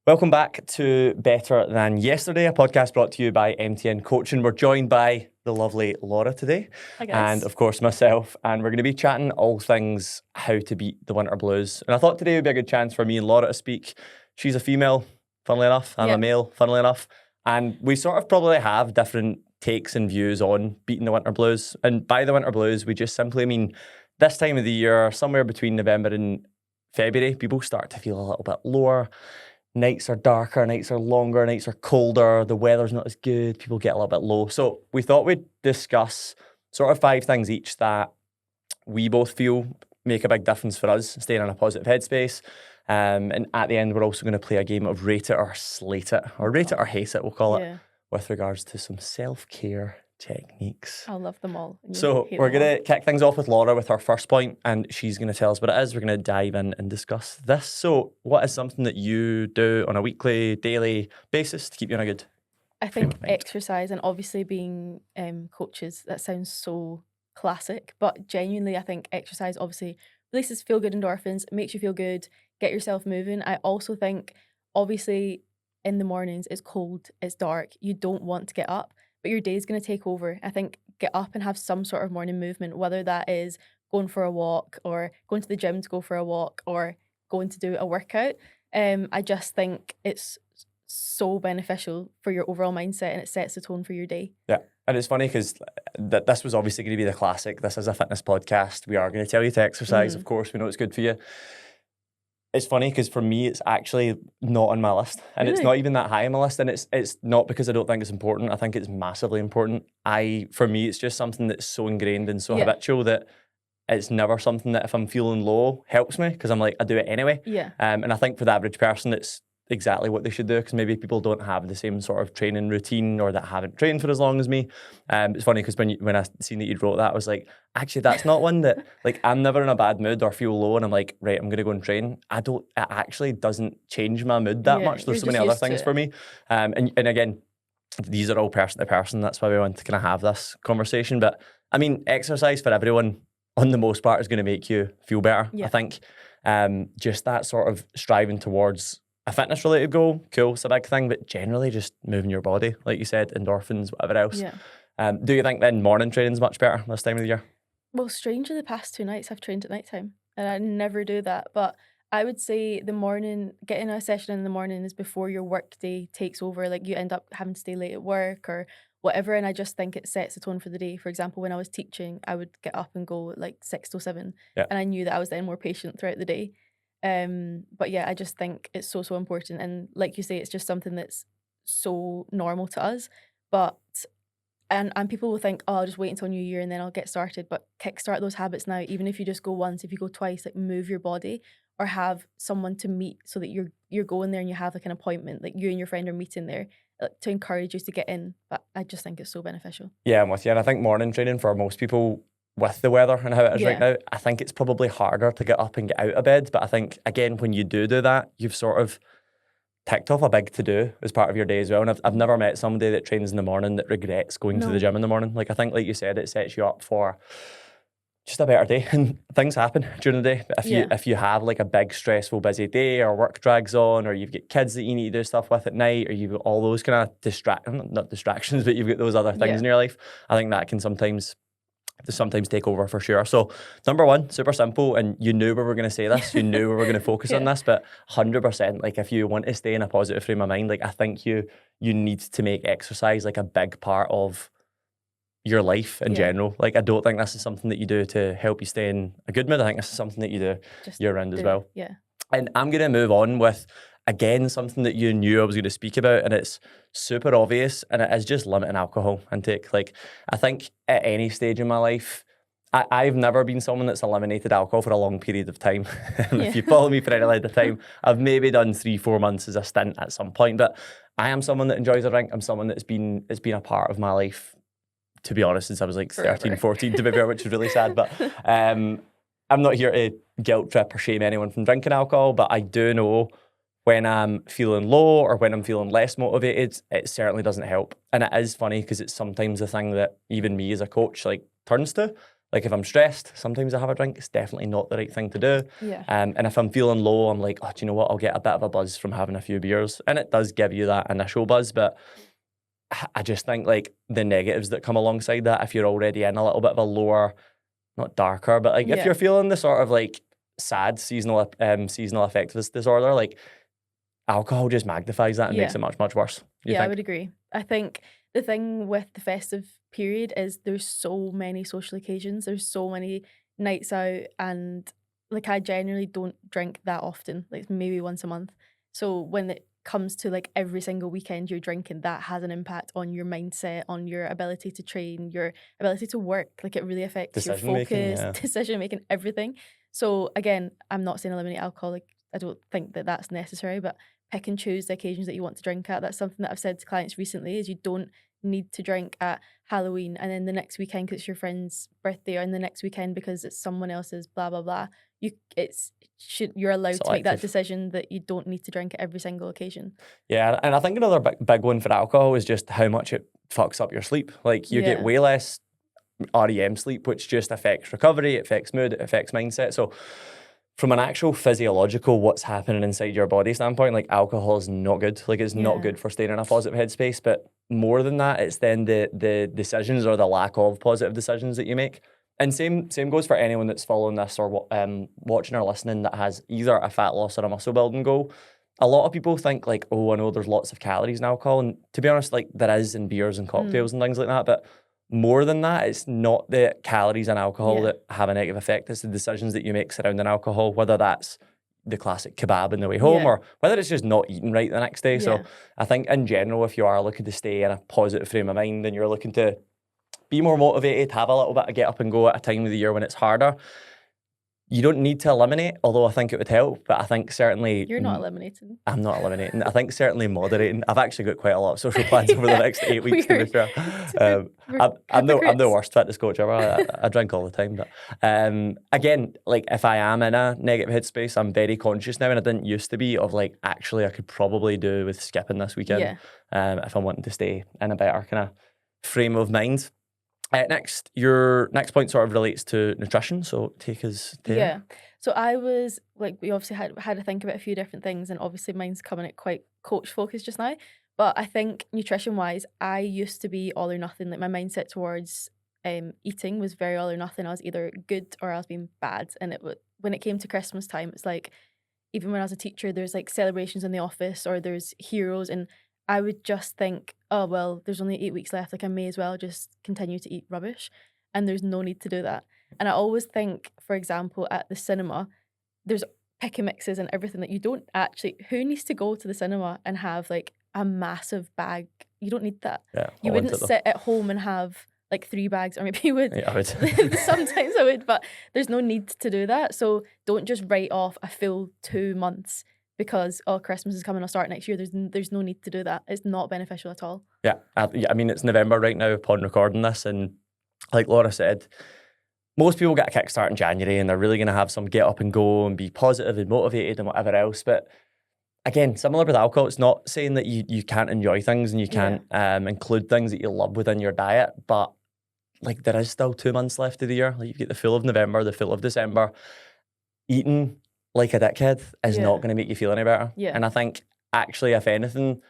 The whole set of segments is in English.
Welcome back to Better Than Yesterday, a podcast brought to you by MTN Coaching. We're joined by the lovely Laura today. Hi guys. And of course myself, and we're going to be chatting all things how to beat the winter blues. And I thought today would be a good chance for me and Laura to speak. She's a female, funnily enough. I'm a male, funnily enough. And we sort of probably have different takes and views on beating the winter blues. And by the winter blues, we just simply mean this time of the year, somewhere between November and February, people start to feel a little bit lower. Nights are darker, nights are longer, nights are colder, the weather's not as good, people get a little bit low. So we thought we'd discuss sort of 5 things each that we both feel make a big difference for us, staying in a positive headspace. And at the end, we're also going to play a game of rate it or slate it, or rate it or hate it, we'll call it, with regards to some self-care techniques. I love them all. So we're going to kick things off with Laura with her first point, and she's going to tell us what it is. We're going to dive in and discuss this. So what is something that you do on a weekly, daily basis to keep you in a good I think exercise, and obviously being coaches, that sounds so classic, but genuinely I think exercise obviously releases feel-good endorphins, makes you feel good, get yourself moving. I also think obviously in the mornings it's cold, it's dark, you don't want to get up, but your day is going to take over. I think get up and have some sort of morning movement, whether that is going for a walk or going to the gym to go for a walk or going to do a workout. I just think it's so beneficial for your overall mindset, and it sets the tone for your day. Yeah. And it's funny because this was obviously going to be the classic. This is a fitness podcast. We are going to tell you to exercise. Of course, we know it's good for you. It's funny because for me, it's actually not on my list, and it's not even that high on my list. And it's not because I don't think it's important. I think it's massively important. For me, it's just something that's so ingrained and so habitual that it's never something that if I'm feeling low helps me, because I'm like, I do it anyway. And I think for the average person, it's exactly what they should do, because maybe people don't have the same sort of training routine or that haven't trained for as long as me. It's funny because when I seen that you'd wrote that, I was like, actually that's not one that, like, I'm never in a bad mood or feel low and I'm like, right, I'm gonna go and train. It actually doesn't change my mood that much. There's so many other things for me. And again, these are all person to person. That's why we want to kind of have this conversation. But I mean, exercise for everyone on the most part is going to make you feel better. I think just that sort of striving towards a fitness related goal, cool, it's a big thing, but generally just moving your body, like you said, endorphins, whatever else. Do you think then morning training is much better this time of the year? Well, strangely, the past 2 nights I've trained at nighttime, and I never do that. But I would say the morning, getting a session in the morning is before your work day takes over. Like you end up having to stay late at work or whatever, and I just think it sets the tone for the day. For example, when I was teaching, I would get up and go at like 6 to 7, and I knew that I was then more patient throughout the day. But yeah, I just think it's so important, and like you say, it's just something that's so normal to us. But and people will think, oh, I'll just wait until New Year and then I'll get started. But kickstart those habits now. Even if you just go once, if you go twice, like move your body, or have someone to meet so that you're going there and you have like an appointment, like you and your friend are meeting there, to encourage you to get in. But I just think it's so beneficial. Yeah, I'm with you. And I think morning training for most people, with the weather and how it is right now, I think it's probably harder to get up and get out of bed. But I think, again, when you do that, you've sort of ticked off a big to-do as part of your day as well. And I've never met somebody that trains in the morning that regrets going to the gym in the morning. Like, I think, like you said, it sets you up for just a better day, and things happen during the day. But if you have like a big stressful busy day, or work drags on, or you've got kids that you need to do stuff with at night, or you've got all those kind of not distractions, but you've got those other things in your life, I think that can sometimes take over for sure. So number one, super simple, and you knew we were going to say this, you knew we were going to focus on this, but 100%, like if you want to stay in a positive frame of mind, like I think you need to make exercise like a big part of your life in general. Like I don't think this is something that you do to help you stay in a good mood. I think this is something that you do year round as well. And I'm going to move on with, again, something that you knew I was going to speak about, and it's super obvious, and it is just limiting alcohol intake. Like, I think at any stage in my life, I've never been someone that's eliminated alcohol for a long period of time. If you follow me for any length of time, I've maybe done 3-4 months as a stint at some point, but I am someone that enjoys a drink. I'm someone it's been a part of my life, to be honest, since I was like 13, 14, to be fair, which is really sad. But I'm not here to guilt trip or shame anyone from drinking alcohol, but I do know when I'm feeling low or when I'm feeling less motivated, it certainly doesn't help. And it is funny because it's sometimes a thing that even me as a coach like turns to. Like if I'm stressed, sometimes I have a drink. It's definitely not the right thing to do. Yeah. And if I'm feeling low, I'm like, oh, do you know what? I'll get a bit of a buzz from having a few beers. And it does give you that initial buzz. But I just think like the negatives that come alongside that, if you're already in a little bit of a lower, not darker, but like if you're feeling the sort of like sad seasonal affectiveness disorder, like alcohol just magnifies that and makes it much, much worse. I would agree. I think the thing with the festive period is there's so many social occasions, there's so many nights out, and like I generally don't drink that often, like maybe once a month. So when it comes to like every single weekend you're drinking, that has an impact on your mindset, on your ability to train, your ability to work. Like it really affects your focus, decision making, everything. So again, I'm not saying eliminate alcohol. Like I don't think that that's necessary, but pick and choose the occasions that you want to drink at. That's something that I've said to clients recently, is you don't need to drink at Halloween and then the next weekend because it's your friend's birthday, or in the next weekend because it's someone else's blah blah blah. You're allowed to make that decision that you don't need to drink at every single occasion. Yeah, and I think another big one for alcohol is just how much it fucks up your sleep. Like you get way less REM sleep, which just affects recovery, it affects mood, it affects mindset. So from an actual physiological what's happening inside your body standpoint, like alcohol is not good. Like it's not good for staying in a positive headspace. But more than that, it's then the decisions or the lack of positive decisions that you make. And same goes for anyone that's following this or watching or listening that has either a fat loss or a muscle building goal. A lot of people think like, oh, I know there's lots of calories in alcohol. And to be honest, like there is in beers and cocktails and things like that. But more than that, it's not the calories and alcohol that have a negative effect. It's the decisions that you make surrounding alcohol, whether that's the classic kebab on the way home or whether it's just not eating right the next day. So I think in general, if you are looking to stay in a positive frame of mind and you're looking to be more motivated, have a little bit of get up and go at a time of the year when it's harder, you don't need to eliminate, although I think it would help. But I think certainly... You're not eliminating. I'm not eliminating. I think certainly moderating. I've actually got quite a lot of social plans over the next 8 weeks, to be fair. I'm the worst fitness coach ever. I drink all the time. But again, like if I am in a negative headspace, I'm very conscious now, and I didn't used to be, of like, actually I could probably do with skipping this weekend if I'm wanting to stay in a better kind of frame of mind. Your next point sort of relates to nutrition, so take us there. Yeah, so I was like, we obviously had to think about a few different things, and obviously mine's coming at quite coach focused just now. But I think nutrition wise, I used to be all or nothing. Like my mindset towards eating was very all or nothing. I was either good or I was being bad, and when it came to Christmas time, it's like, even when I was a teacher, there's like celebrations in the office or there's heroes, and I would just think, oh, well, there's only 8 weeks left. Like I may as well just continue to eat rubbish, and there's no need to do that. And I always think, for example, at the cinema, there's pick and mixes and everything that you don't actually, who needs to go to the cinema and have like a massive bag? You don't need that. Yeah, you wouldn't sit at home and have like 3 bags, or maybe you would. Yeah, I would. Sometimes I would, but there's no need to do that. So don't just write off a full 2 months because, oh, Christmas is coming, I'll start next year. There's no need to do that. It's not beneficial at all. Yeah, I mean, it's November right now upon recording this, and like Laura said, most people get a kickstart in January and they're really going to have some get up and go and be positive and motivated and whatever else. But again, similar with alcohol, it's not saying that you can't enjoy things and you can't include things that you love within your diet, but like there is still 2 months left of the year. Like you get the full of November, the full of December. Eating like a dickhead is not going to make you feel any better. Yeah. And I think actually, if anything,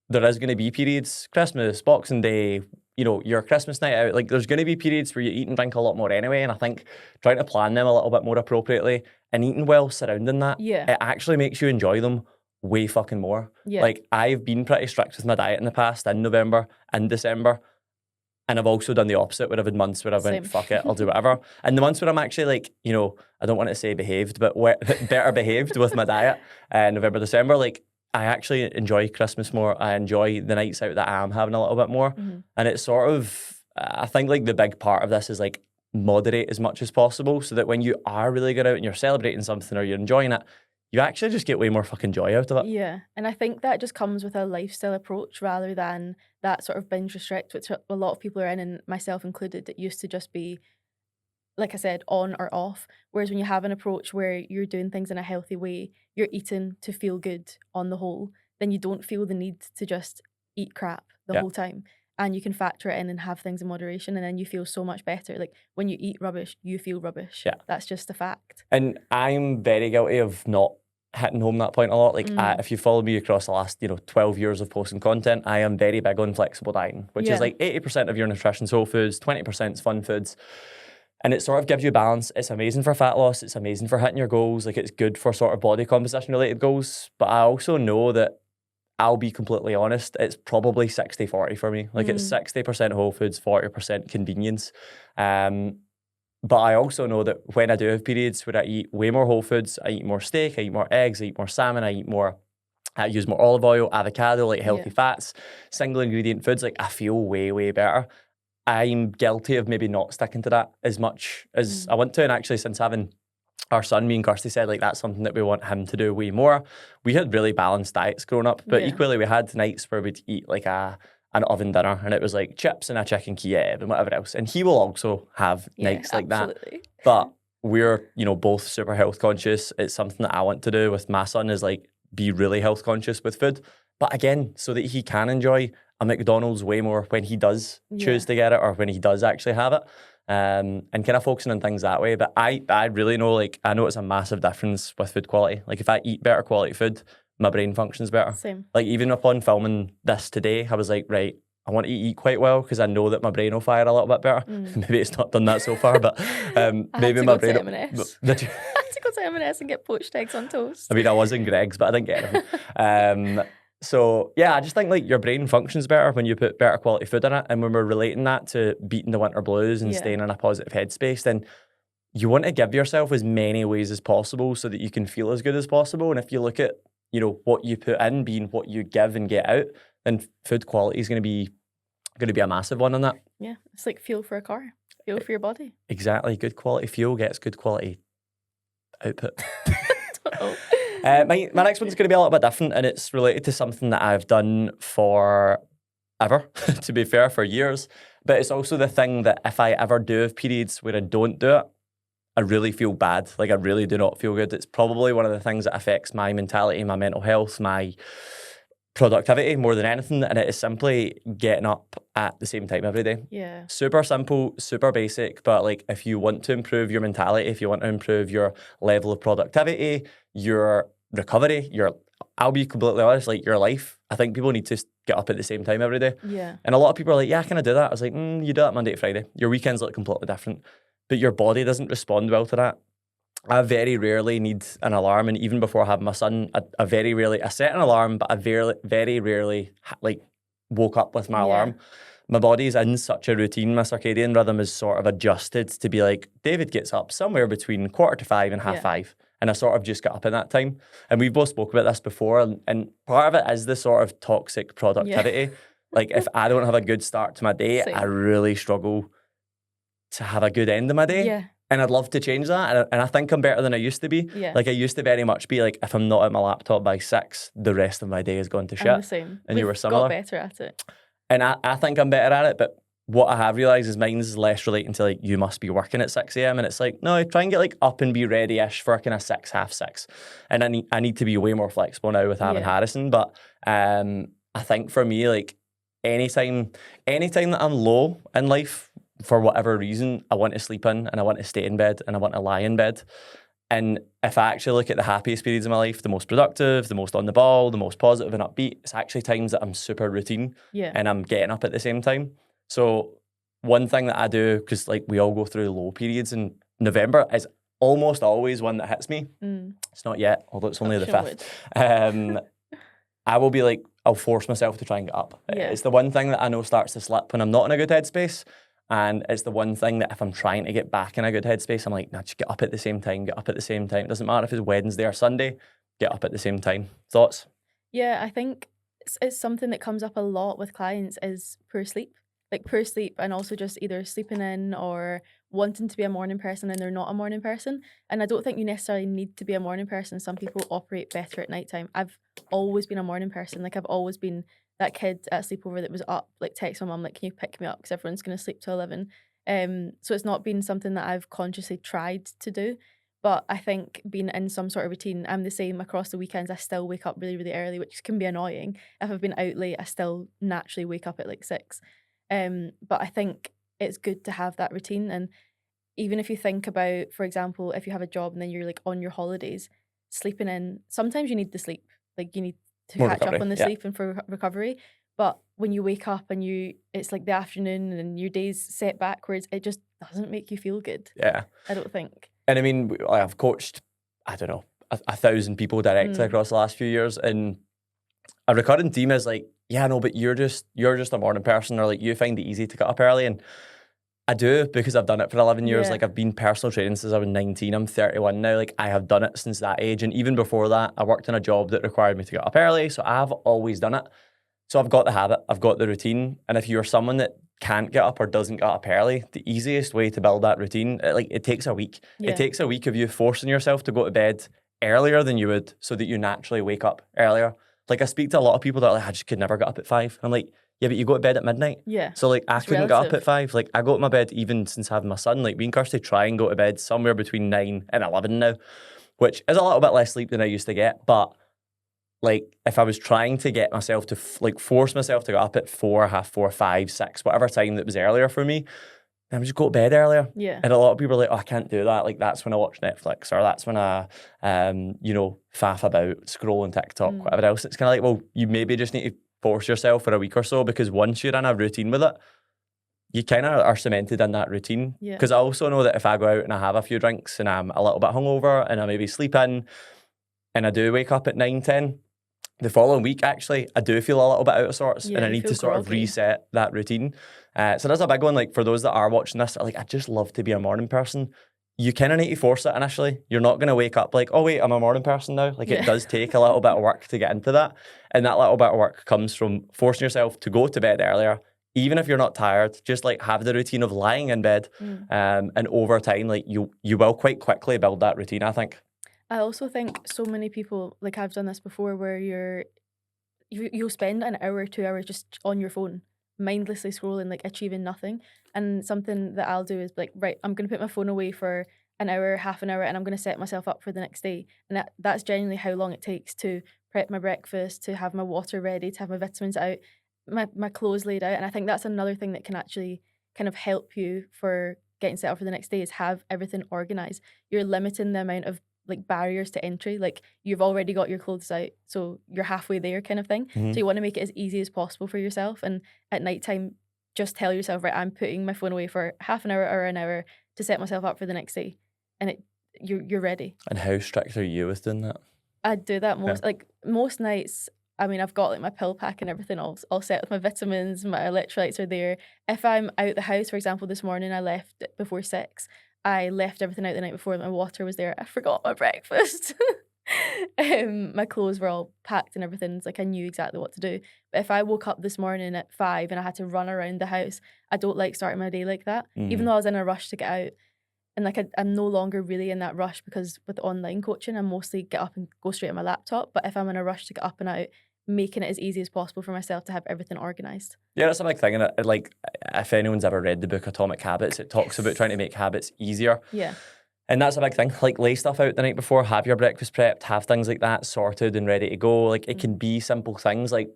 there is going to be periods, Christmas, Boxing Day, your Christmas night out, like there's going to be periods where you eat and drink a lot more anyway. And I think trying to plan them a little bit more appropriately and eating well surrounding that, it actually makes you enjoy them way fucking more. Yeah. Like I've been pretty strict with my diet in the past, in November and December. And I've also done the opposite, where I've had months where I've went, fuck it, I'll do whatever. And the months where I'm actually like, I don't want to say behaved, but better behaved with my diet, November, December, like I actually enjoy Christmas more. I enjoy the nights out that I am having a little bit more. Mm-hmm. And it's sort of, I think like the big part of this is like moderate as much as possible, so that when you are really going out and you're celebrating something or you're enjoying it, you actually just get way more fucking joy out of it. Yeah, and I think that just comes with a lifestyle approach rather than that sort of binge restrict, which a lot of people are in, and myself included. It used to just be, like I said, on or off. Whereas when you have an approach where you're doing things in a healthy way, you're eating to feel good on the whole, then you don't feel the need to just eat crap the whole time. and you can factor it in and have things in moderation, and then you feel so much better. Like when you eat rubbish, you feel rubbish. Yeah. That's just a fact. And I'm very guilty of not hitting home that point a lot. Like if you follow me across the last 12 years of posting content, I am very big on flexible dieting, which is like 80% of your nutrition's whole foods, 20% is fun foods. And it sort of gives you balance. It's amazing for fat loss. It's amazing for hitting your goals. Like it's good for sort of body composition related goals. But I also know that, I'll be completely honest, it's probably 60-40 for me. Like it's 60% whole foods, 40% convenience. But I also know that when I do have periods where I eat way more whole foods, I eat more steak, I eat more eggs, I eat more salmon, I use more olive oil, avocado, like healthy fats, single ingredient foods, like I feel way, way better. I'm guilty of maybe not sticking to that as much as I want to. And actually, since having our son, me and Kirsty said, like, that's something that we want him to do way more. We had really balanced diets growing up, but equally we had nights where we'd eat like an oven dinner, and it was like chips and a chicken Kiev and whatever else. And he will also have nights like that. But we're, both super health conscious. It's something that I want to do with my son, is like be really health conscious with food. But again, so that he can enjoy a McDonald's way more when he does choose to get it, or when he does actually have it. And kind of focusing on things that way. But I really know, like, I know it's a massive difference with food quality. Like if I eat better quality food, my brain functions better. Same. Like even upon filming this today, I was like, right, I want to eat quite well because I know that my brain will fire a little bit better. Maybe it's not done that so far, but maybe my brain. Did you? I had to go to M&S and get poached eggs on toast. I mean, I was in Greg's, but I didn't get anything. So yeah, I just think like your brain functions better when you put better quality food in it. And when we're relating that to beating the winter blues and staying in a positive headspace, then you want to give yourself as many ways as possible so that you can feel as good as possible. And if you look at, what you put in being what you give and get out, then food quality is going to be a massive one on that. Yeah, it's like fuel for a car, fuel for your body. Exactly. Good quality fuel gets good quality output. My next one's going to be a little bit different, and it's related to something that I've done for ever, to be fair, for years. But it's also the thing that if I ever do have periods where I don't do it, I really feel bad. Like I really do not feel good. It's probably one of the things that affects my mentality, my mental health, my productivity more than anything. And it is simply getting up at the same time every day. Yeah. Super simple, super basic. But like if you want to improve your mentality, if you want to improve your level of productivity, your recovery, I'll be completely honest, like your life, I think people need to get up at the same time every day. Yeah. And a lot of people are like, yeah, can I do that? I was like, you do that Monday to Friday. Your weekends look completely different. But your body doesn't respond well to that. I very rarely need an alarm, and even before having my son, I very rarely, I set an alarm, but I very rarely like woke up with my alarm. My body's in such a routine, my circadian rhythm is sort of adjusted to be like, David gets up somewhere between 4:45 and 5:30. And I sort of just got up in that time. And we've both spoke about this before, and part of it is the sort of toxic productivity. Like if I don't have a good start to my day, I really struggle to have a good end of my day. Yeah. And I'd love to change that. And I think I'm better than I used to be. Yeah. Like I used to very much be like, if I'm not at my laptop by 6, the rest of my day is going to shit. I'm the same. And you were similar. Got better at it. And I think I'm better at it, but what I have realised is mine is less relating to like, you must be working at 6 a.m. And it's like, no, try and get like up and be ready-ish for kind of 6, half 6. And I need to be way more flexible now with having Harrison. But I think for me, like anytime that I'm low in life, for whatever reason, I want to sleep in and I want to stay in bed and I want to lie in bed. And if I actually look at the happiest periods of my life, the most productive, the most on the ball, the most positive and upbeat, it's actually times that I'm super routine and I'm getting up at the same time. So one thing that I do, because like we all go through low periods, and November is almost always one that hits me. It's not yet, although it's only the 5th. I will be like, I'll force myself to try and get up. It's the one thing that I know starts to slip when I'm not in a good headspace. And it's the one thing that if I'm trying to get back in a good headspace, I'm like, nah, just get up at the same time, get up at the same time. It doesn't matter if it's Wednesday or Sunday, get up at the same time. Thoughts? Yeah, I think it's something that comes up a lot with clients is poor sleep. Like poor sleep, and also just either sleeping in or wanting to be a morning person and they're not a morning person. And I don't think you necessarily need to be a morning person. Some people operate better at nighttime. I've always been a morning person. Like I've always been that kid at sleepover that was up, like text my mum, like, can you pick me up? Because everyone's going to sleep till 11. So it's not been something that I've consciously tried to do. But I think being in some sort of routine, I'm the same across the weekends. I still wake up really, really early, which can be annoying. If I've been out late, I still naturally wake up at like 6. But I think it's good to have that routine. And even if you think about, for example, if you have a job and then you're like on your holidays, sleeping in, sometimes you need the sleep. Like you need to More catch up recovery. on the Yeah. sleep and for recovery. But when you wake up and it's like the afternoon and your day's set backwards, it just doesn't make you feel good. Yeah. I don't think. And I mean, I've coached, I don't know, 1,000 people directly across the last few years, and a recurring theme is like, yeah, no, but you're just a morning person, or like you find it easy to get up early. And I do, because I've done it for 11 years. Yeah. Like I've been personal training since I was 19. I'm 31 now. Like I have done it since that age. And even before that, I worked in a job that required me to get up early. So I've always done it. So I've got the habit, I've got the routine. And if you're someone that can't get up or doesn't get up early, the easiest way to build that routine, it takes a week. Yeah. It takes a week of you forcing yourself to go to bed earlier than you would, so that you naturally wake up earlier. Like I speak to a lot of people that are like, I just could never get up at 5. I'm like, yeah, but you go to bed at midnight. Yeah. So like I It's couldn't get up relative. at 5. Like I go to my bed even since having my son. Like me and Kirsty try and go to bed somewhere between 9 and 11 now, which is a little bit less sleep than I used to get. But like if I was trying to get myself to force myself to get up at 4, half 4, 5, 6, whatever time that was earlier for me, I would just go to bed earlier. Yeah. And a lot of people are like, oh, I can't do that. Like that's when I watch Netflix, or that's when I, faff about, scrolling TikTok, whatever else. It's kind of like, well, you maybe just need to force yourself for a week or so, because once you're in a routine with it, you kind of are cemented in that routine. Yeah. Because I also know that if I go out and I have a few drinks and I'm a little bit hungover and I maybe sleep in and I do wake up at 9, 10, the following week, actually, I do feel a little bit out of sorts, Yeah, and I you need to feel sort of groggy. reset that routine. So that's a big one. Like for those that are watching this, like I just love to be a morning person. You kind of need to force it initially. You're not going to wake up like, oh wait, I'm a morning person now. Like Yeah. it does take a little bit of work to get into that, and that little bit of work comes from forcing yourself to go to bed earlier. Even if you're not tired, just like have the routine of lying in bed, and over time, like you will quite quickly build that routine, I think. I also think so many people, like I've done this before, where you'll spend an hour, 2 hours just on your phone, mindlessly scrolling, like achieving nothing. And something that I'll do is like, right, I'm going to put my phone away for an hour, half an hour, and I'm going to set myself up for the next day. And that's genuinely how long it takes to prep my breakfast, to have my water ready, to have my vitamins out, my clothes laid out. And I think that's another thing that can actually kind of help you for getting set up for the next day, is have everything organized. You're limiting the amount of like barriers to entry. Like you've already got your clothes out, so you're halfway there kind of thing. So you want to make it as easy as possible for yourself. And at nighttime, just tell yourself, right, I'm putting my phone away for half an hour or an hour to set myself up for the next day. And you're ready. And how strict are you with doing that? I do that most nights. I mean, I've got like my pill pack and everything all set with my vitamins, my electrolytes are there. If I'm out the house, for example, this morning I left before 6. I left everything out the night before. My water was there. I forgot my breakfast. My clothes were all packed and everything. It's like I knew exactly what to do. But if I woke up this morning at 5 and I had to run around the house, I don't like starting my day like that. Even though I was in a rush to get out. And like I'm no longer really in that rush, because with online coaching, I mostly get up and go straight on my laptop. But if I'm in a rush to get up and out, making it as easy as possible for myself to have everything organised. Yeah, that's a big thing. And like, if anyone's ever read the book Atomic Habits, it talks about trying to make habits easier. Yeah. And that's a big thing. Like, lay stuff out the night before, have your breakfast prepped, have things like that sorted and ready to go. Like, it can be simple things. Like,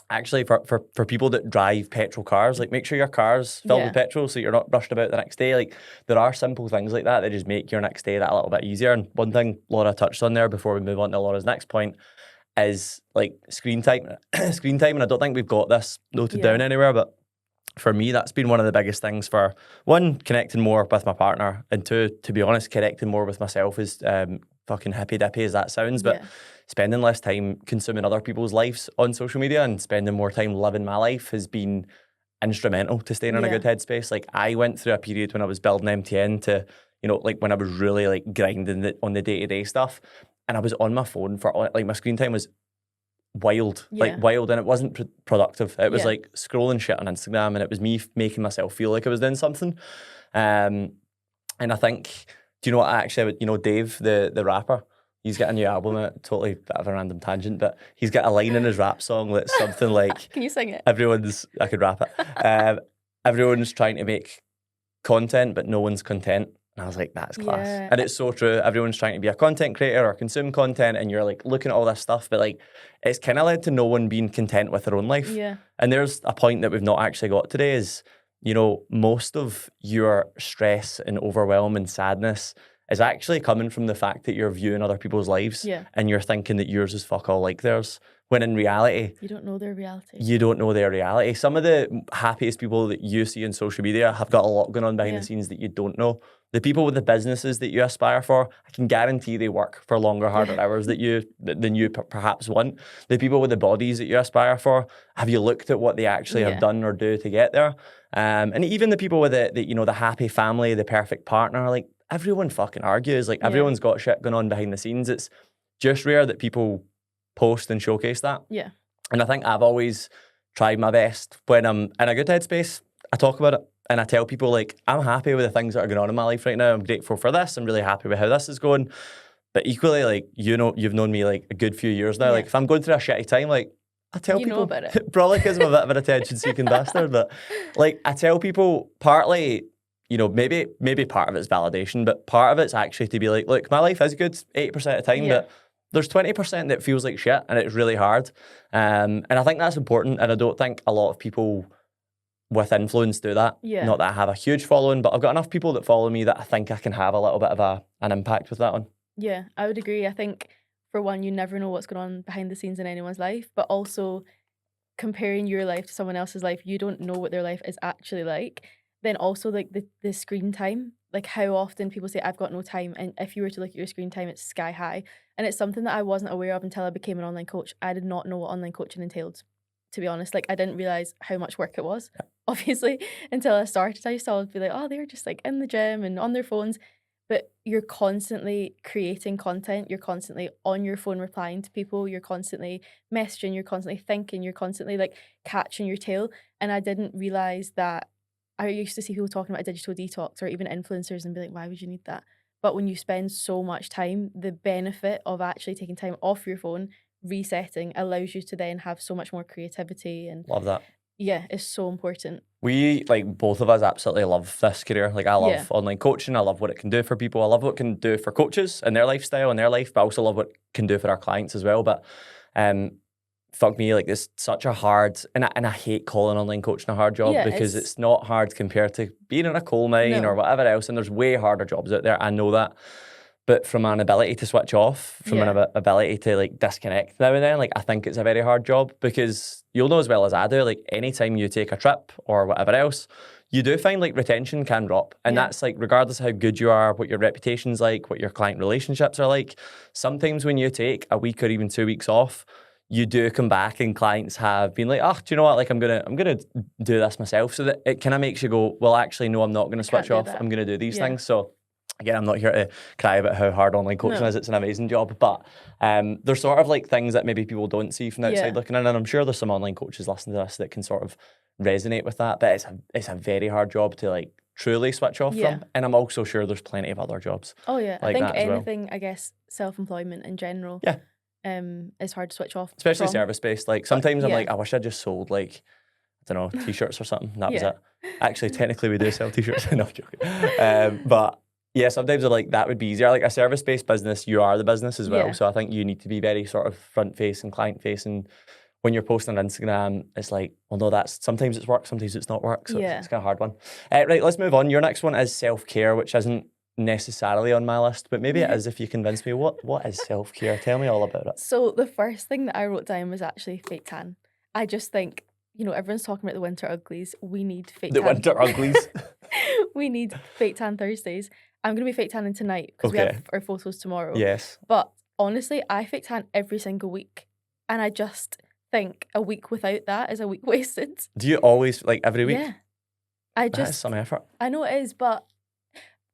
actually, for people that drive petrol cars, like, make sure your car's filled with petrol so you're not rushed about the next day. Like, there are simple things like that just make your next day that a little bit easier. And one thing Laura touched on there before we move on to Laura's next point is like screen time. Screen time, and I don't think we've got this noted down anywhere, but for me, that's been one of the biggest things for, one, connecting more with my partner, and two, to be honest, connecting more with myself, as fucking hippy dippy as that sounds, but spending less time consuming other people's lives on social media and spending more time living my life has been instrumental to staying in a good headspace. Like, I went through a period when I was building MTN to, like when I was really like grinding on the day-to-day stuff, and I was on my phone for, like, my screen time was wild, like wild, and it wasn't productive. It was like scrolling shit on Instagram, and it was me making myself feel like I was doing something. And I think, do you know what, actually, Dave, the rapper, he's got a new album out, totally bit of a random tangent, but he's got a line in his rap song that's something like, Can you sing it? I could rap it. Everyone's trying to make content, but no one's content. And I was like, that's class. Yeah. And it's so true. Everyone's trying to be a content creator or consume content, and you're like looking at all this stuff, but like it's kind of led to no one being content with their own life. Yeah. And there's a point that we've not actually got today is, you know, most of your stress and overwhelm and sadness is actually coming from the fact that you're viewing other people's lives and you're thinking that yours is fuck all like theirs. When in reality, you don't know their reality. You don't know their reality. Some of the happiest people that you see on social media have got a lot going on behind the scenes that you don't know. The people with the businesses that you aspire for, I can guarantee they work for longer, harder hours than you perhaps want. The people with the bodies that you aspire for, have you looked at what they actually have done or do to get there? And even the people with the happy family, the perfect partner, like everyone fucking argues. Like everyone's got shit going on behind the scenes. It's just rare that people post and showcase that. Yeah. And I think I've always tried my best when I'm in a good headspace. I talk about it and I tell people like, I'm happy with the things that are going on in my life right now. I'm grateful for this. I'm really happy with how this is going. But equally, like, you know, you've known me like a good few years now. Like if I'm going through a shitty time, like I tell people about it. Probably because I'm a bit of an attention-seeking bastard, but like I tell people partly, you know, maybe part of it's validation, but part of it's actually to be like, look, my life is good 80% of the time, but there's 20% that feels like shit and it's really hard. And I think that's important. And I don't think a lot of people with influence do that. Yeah. Not that I have a huge following, but I've got enough people that follow me that I think I can have a little bit of an impact with that one. Yeah, I would agree. I think for one, you never know what's going on behind the scenes in anyone's life, but also comparing your life to someone else's life, you don't know what their life is actually like. Then also like the screen time, like how often people say I've got no time, and if you were to look at your screen time, it's sky high. And it's something that I wasn't aware of until I became an online coach. I did not know what online coaching entailed, to be honest. Like I didn't realize how much work it was, obviously, until I started. I used to always be like, oh, they're just like in the gym and on their phones. But you're constantly creating content, you're constantly on your phone replying to people, you're constantly messaging, you're constantly thinking, you're constantly like catching your tail. And I didn't realize that. I used to see people talking about a digital detox or even influencers and be like, why would you need that? But when you spend so much time, the benefit of actually taking time off your phone, resetting, allows you to then have so much more creativity. And love that. Yeah, it's so important. We, like both of us, absolutely love this career. Like I love online coaching. I love what it can do for people. I love what it can do for coaches and their lifestyle and their life, but I also love what it can do for our clients as well. But fuck me, like it's such a hard, and I hate calling online coaching a hard job because it's not hard compared to being in a coal mine or whatever else. And there's way harder jobs out there. I know that. But from an ability to switch off, from an ability to like disconnect now and then, like I think it's a very hard job because you'll know as well as I do, like anytime you take a trip or whatever else, you do find like retention can drop. And that's like regardless of how good you are, what your reputation's like, what your client relationships are like, sometimes when you take a week or even 2 weeks off, you do come back and clients have been like, oh, do you know what? Like I'm gonna do this myself. So that it kind of makes you go, well, actually, no, I'm not gonna switch off. I'm gonna do these things. So again, I'm not here to cry about how hard online coaching is. It's an amazing job. But there's sort of like things that maybe people don't see from the outside looking in. And I'm sure there's some online coaches listening to this that can sort of resonate with that. But it's a very hard job to like truly switch off from. And I'm also sure there's plenty of other jobs. Oh yeah. Like I think anything, I guess, self-employment in general. Yeah. It's hard to switch off. Especially service-based. Like sometimes I'm like, I wish I just sold like, I don't know, t-shirts or something. That was it. Actually, technically we do sell t-shirts. No, I'm joking. But yeah, sometimes I'm like, that would be easier. Like a service-based business, you are the business as well. So I think you need to be very sort of front-facing, client-facing. When you're posting on Instagram, it's like, well, no, sometimes it's work, sometimes it's not work. So it's kind of a hard one. Right, let's move on. Your next one is self-care, which isn't necessarily on my list, but maybe it is if you convince me. What is self-care? Tell me all about it. So the first thing that I wrote down was actually fake tan. I just think, you know, everyone's talking about the winter uglies. We need fake tan. The winter uglies. We need fake tan Thursdays. I'm going to be fake tanning tonight because we have our photos tomorrow. Yes. But honestly, I fake tan every single week. And I just think a week without that is a week wasted. Do you always, like every week? Yeah. That's some effort. I know it is, but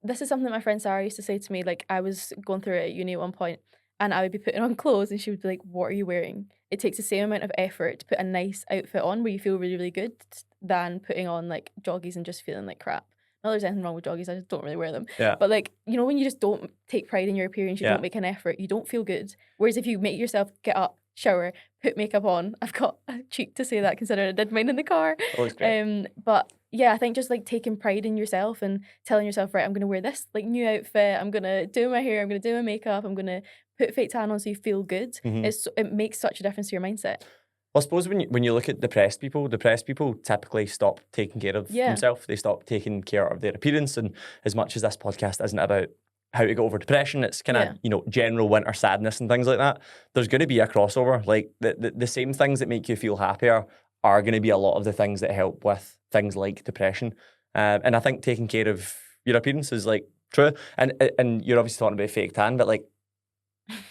this is something my friend Sarah used to say to me. Like I was going through it at uni at one point and I would be putting on clothes and she would be like, what are you wearing? It takes the same amount of effort to put a nice outfit on where you feel really, really good than putting on like joggies and just feeling like crap. Not there's anything wrong with joggies, I just don't really wear them. Yeah. But like, you know, when you just don't take pride in your appearance, you don't make an effort, you don't feel good. Whereas if you make yourself get up, shower, put makeup on, I've got a cheek to say that considering I did mine in the car. That looks great. But yeah, I think just like taking pride in yourself and telling yourself, right, I'm going to wear this like new outfit. I'm going to do my hair. I'm going to do my makeup. I'm going to put fake tan on so you feel good. It makes such a difference to your mindset. Well, I suppose when you look at depressed people typically stop taking care of themselves. They stop taking care of their appearance. And as much as this podcast isn't about how to get over depression, it's kind of, you know, general winter sadness and things like that. There's going to be a crossover. Like the same things that make you feel happier are going to be a lot of the things that help with things like depression. And I think taking care of your appearance is like true. And you're obviously talking about fake tan, but like,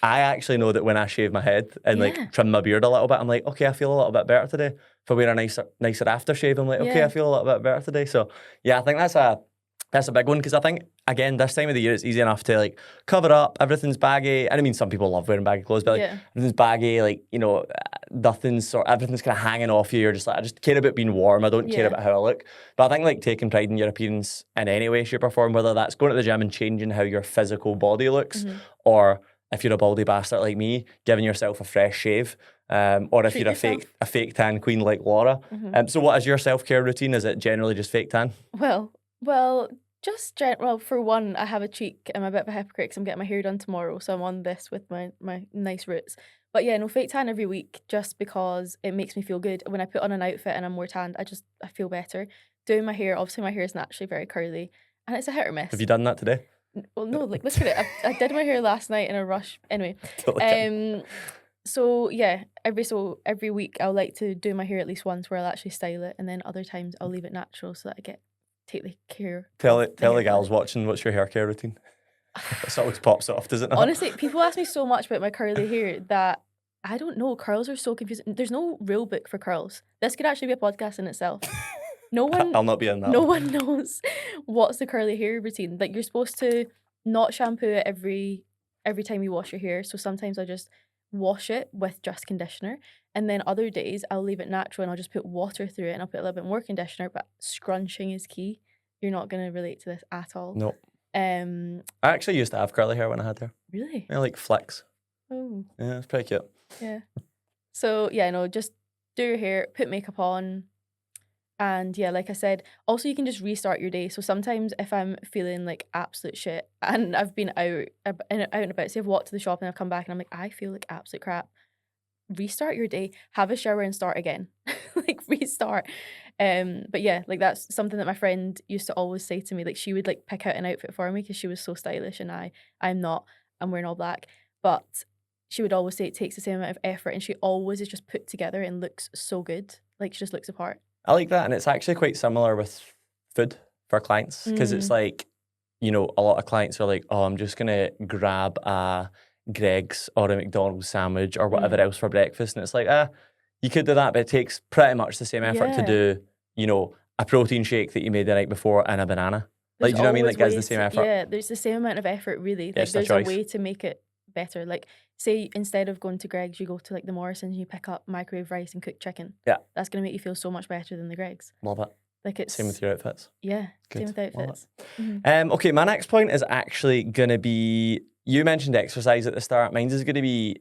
I actually know that when I shave my head and like trim my beard a little bit, I'm like, okay, I feel a little bit better today. If I wear a nicer aftershave, I'm like, okay, I feel a little bit better today. So yeah, I think that's a big one, because I think, again, this time of the year, it's easy enough to like cover up. Everything's baggy. And I mean, some people love wearing baggy clothes, but like, everything's baggy. Like, you know, everything's kind of hanging off you. You're just like, I just care about being warm. I don't care about how I look. But I think like taking pride in your appearance in any way, shape or form, whether that's going to the gym and changing how your physical body looks, or if you're a baldy bastard like me, giving yourself a fresh shave, or if you're a fake tan queen like Laura. So what is your self-care routine? Is it generally just fake tan? Well, for one, I have a cheek. I'm a bit of a hypocrite because I'm getting my hair done tomorrow, so I'm on this with my nice roots. But yeah, no, fake tan every week just because it makes me feel good. When I put on an outfit and I'm more tanned, I feel better. Doing my hair, obviously my hair is naturally very curly, and it's a hit or miss. Have you done that today? Well, no, like look at it. I did my hair last night in a rush. Anyway, so yeah, every week I'll like to do my hair at least once where I'll actually style it, and then other times I'll leave it natural so that I take the care. Tell the gals watching, what's your hair care routine? It always pops off, does it not? Honestly, people ask me so much about my curly hair that I don't know. Curls are so confusing. There's no rule book for curls. This could actually be a podcast in itself. No one. I'll not be in that. No one knows what's the curly hair routine. Like, you're supposed to not shampoo it every time you wash your hair. So sometimes I just wash it with just conditioner, and then other days I'll leave it natural and I'll just put water through it and I'll put a little bit more conditioner. But scrunching is key. You're not gonna relate to this at all. No. I actually used to have curly hair when I had hair. Really? Yeah, like flicks. Oh. Yeah, it's pretty cute. Yeah. So yeah, no, just do your hair, put makeup on. And yeah, like I said, also you can just restart your day. So sometimes if I'm feeling like absolute shit and I've been out and about, say I've walked to the shop and I've come back and I'm like, I feel like absolute crap. Restart your day, have a shower and start again. Like restart. But yeah, like that's something that my friend used to always say to me. Like she would like pick out an outfit for me because she was so stylish and I'm not. I'm wearing all black. But she would always say it takes the same amount of effort, and she always is just put together and looks so good. Like she just looks apart. I like that, and it's actually quite similar with food for clients, because it's like, you know, a lot of clients are like, oh, I'm just gonna grab a Greg's or a McDonald's sandwich or whatever else for breakfast, and it's like, you could do that, but it takes pretty much the same effort to do, you know, a protein shake that you made the night before and a banana. Like, do you know what I mean? Like, it's the same effort. Yeah, there's the same amount of effort, really. Like, there's a way to make it better. Like, say instead of going to Greg's, you go to like the Morrisons and you pick up microwave rice and cooked chicken. Yeah. That's going to make you feel so much better than the Greg's. Love it. Like, it's... Same with your outfits. Yeah, good. Same with outfits. Okay, my next point is actually going to be, you mentioned exercise at the start. Mine is going to be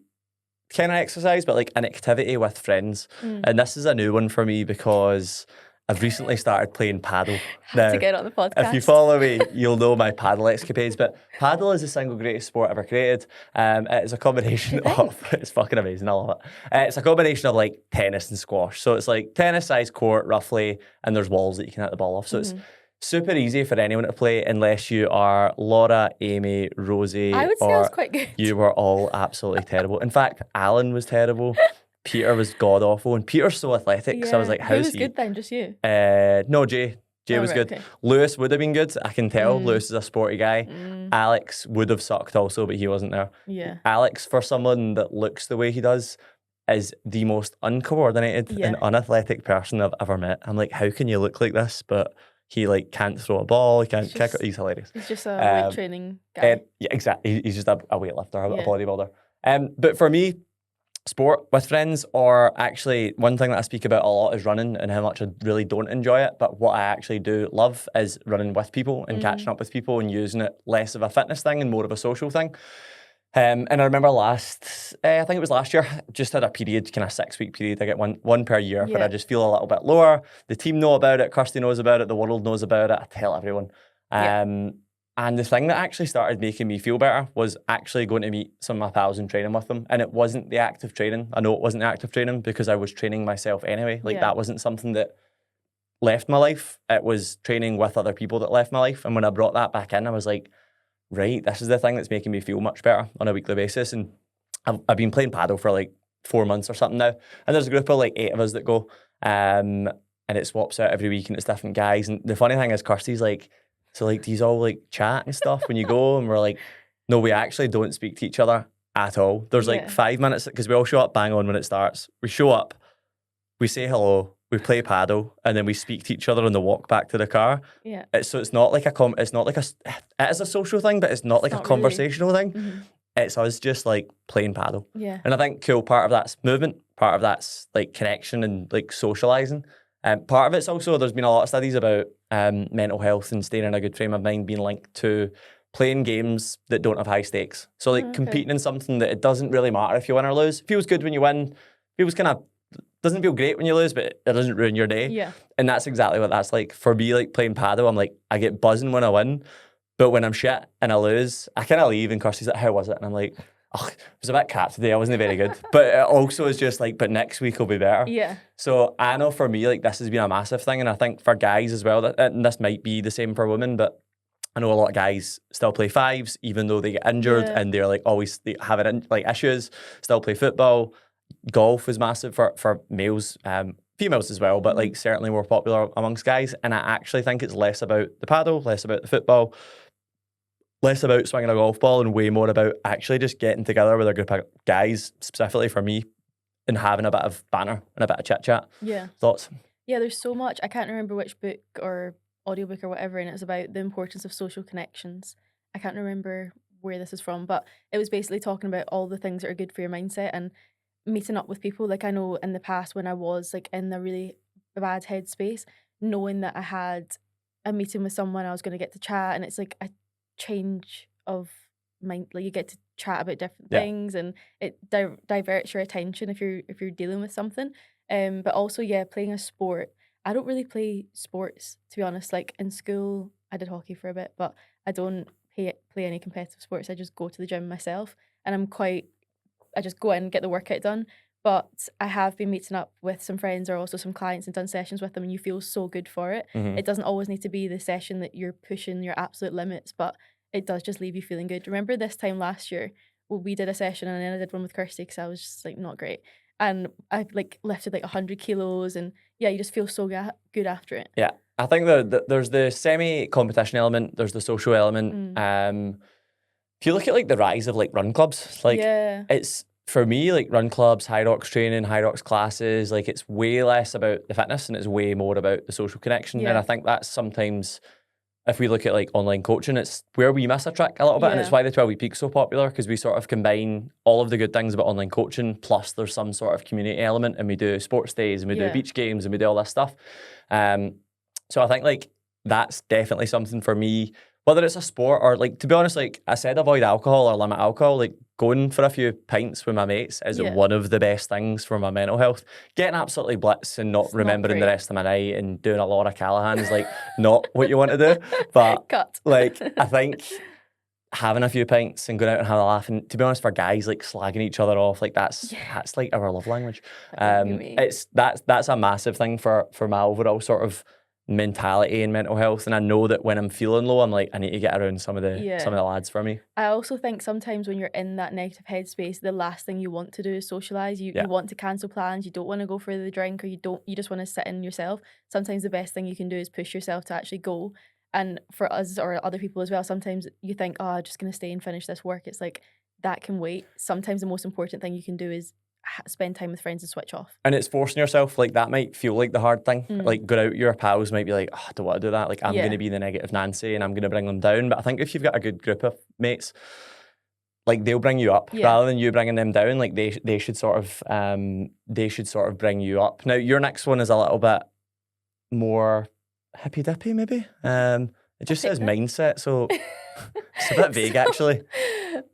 kind of exercise, but like an activity with friends. And this is a new one for me because I've recently started playing paddle. Have to get on the podcast. If you follow me, you'll know my paddle escapades. But paddle is the single greatest sport ever created. It's a combination of, it's fucking amazing, I love it. It's a combination of like tennis and squash. So it's like tennis-sized court, roughly, and there's walls that you can hit the ball off. So it's super easy for anyone to play unless you are Laura, Amy, Rosie. I would say I was quite good. You were all absolutely terrible. In fact, Alan was terrible. Peter was god awful, and Peter's so athletic. So I was like, how's he? Who was good then? Just you? No, Jay. Jay was good. Okay. Lewis would have been good. I can tell. Lewis is a sporty guy. Alex would have sucked also, but he wasn't there. Yeah. Alex, for someone that looks the way he does, is the most uncoordinated and unathletic person I've ever met. I'm like, how can you look like this? But he like can't throw a ball. He can't kick it. He's hilarious. He's just a weight training guy. Yeah, exactly. He's just a weightlifter, a bodybuilder. But for me, sport with friends, or actually one thing that I speak about a lot is running and how much I really don't enjoy it. But what I actually do love is running with people and catching up with people and using it less of a fitness thing and more of a social thing. And I remember I think it was last year, just had a period, kind of 6-week period. I get one per year, but I just feel a little bit lower. The team know about it, Kirsty knows about it, the world knows about it. I tell everyone. And the thing that actually started making me feel better was actually going to meet some of my pals and training with them. And it wasn't the active training. I know it wasn't the active training because I was training myself anyway. Like that wasn't something that left my life. It was training with other people that left my life. And when I brought that back in, I was like, right, this is the thing that's making me feel much better on a weekly basis. And I've been playing paddle for like 4 months or something now. And there's a group of like 8 of us that go. And it swaps out every week and it's different guys. And the funny thing is, Kirsty's like, so like, do you all like chat and stuff when you go? And we're like, no, we actually don't speak to each other at all. There's like 5 minutes, because we all show up bang on when it starts. We show up, we say hello, we play paddle, and then we speak to each other on the walk back to the car. Yeah. So it's not like it is a social thing, but it's not like a conversational thing. Mm-hmm. It's us just like playing paddle. Yeah. And I think cool part of that's movement, part of that's like connection and like socializing. Part of it's also, there's been a lot of studies about mental health and staying in a good frame of mind being linked to playing games that don't have high stakes. So like competing in something that it doesn't really matter if you win or lose. It feels good when you win. Doesn't feel great when you lose, but it doesn't ruin your day. Yeah. And that's exactly what that's like. For me, like playing paddle, I'm like, I get buzzing when I win. But when I'm shit and I lose, I kind of leave and Kirsty's like, how was it? And I'm like, oh, it was a bit crap today. I wasn't very good. But it also is just like, but next week will be better. Yeah. So I know for me, like this has been a massive thing. And I think for guys as well, and this might be the same for women, but I know a lot of guys still play fives, even though they get injured and they're like always having like issues, still play football. Golf is massive for males, females as well, but like certainly more popular amongst guys. And I actually think it's less about the paddle, less about the football, less about swinging a golf ball and way more about actually just getting together with a group of guys, specifically for me, and having a bit of banter and a bit of chit chat. Yeah. Thoughts? Yeah, there's so much. I can't remember which book or audiobook or whatever, and it's about the importance of social connections. I can't remember where this is from, but it was basically talking about all the things that are good for your mindset and meeting up with people. Like I know in the past when I was like in a really bad headspace, knowing that I had a meeting with someone, I was going to get to chat, and it's like a change of mind. Like you get to chat about different things, and it diverts your attention if you're dealing with something. But also playing a sport. I don't really play sports, to be honest. Like in school, I did hockey for a bit, but I don't play any competitive sports. I just go to the gym myself, and I just go in, get the workout done. But I have been meeting up with some friends or also some clients and done sessions with them, and you feel so good for it. Mm-hmm. It doesn't always need to be the session that you're pushing your absolute limits, but it does just leave you feeling good. Remember this time last year, we did a session and then I did one with Kirsty because I was just like not great. And I like lifted like 100 kilos and you just feel so good after it. Yeah, I think there's the semi-competition element, there's the social element. If you look at like the rise of like run clubs, like it's, for me, like run clubs, high rocks training, high rocks classes, like it's way less about the fitness and it's way more about the social connection. And I think that's sometimes, if we look at like online coaching, it's where we miss a trick a little bit. And it's why the 12-week peak's so popular, because we sort of combine all of the good things about online coaching, plus there's some sort of community element, and we do sports days and we do beach games and we do all this stuff. So I think like that's definitely something for me, whether it's a sport or like, to be honest, like I said, avoid alcohol or limit alcohol. Like going for a few pints with my mates is one of the best things for my mental health. Getting absolutely blitzed and not remembering the rest of my night and doing a Laura Callahan is like not what you want to do. But like I think having a few pints and going out and having a laugh, and to be honest, for guys, like slagging each other off, like that's like our love language. That's a massive thing for my overall sort of mentality and mental health. And I know that when I'm feeling low, I'm like, I need to get around some of the lads for me. I also think sometimes when you're in that negative headspace, the last thing you want to do is socialize. You want to cancel plans, you don't want to go for the drink, or you just want to sit in yourself. Sometimes the best thing you can do is push yourself to actually go. And for us or other people as well, sometimes you think, I'm just going to stay and finish this work. It's like, that can wait. Sometimes the most important thing you can do is spend time with friends and switch off. And it's forcing yourself, like that might feel like the hard thing. Like going out, your pals might be like, I don't want to do that. Like I'm going to be the negative Nancy and I'm going to bring them down. But I think if you've got a good group of mates, like they'll bring you up rather than you bringing them down. Like they should sort of bring you up. Now your next one is a little bit more hippy dippy maybe. It just says mindset, so it's a bit vague actually.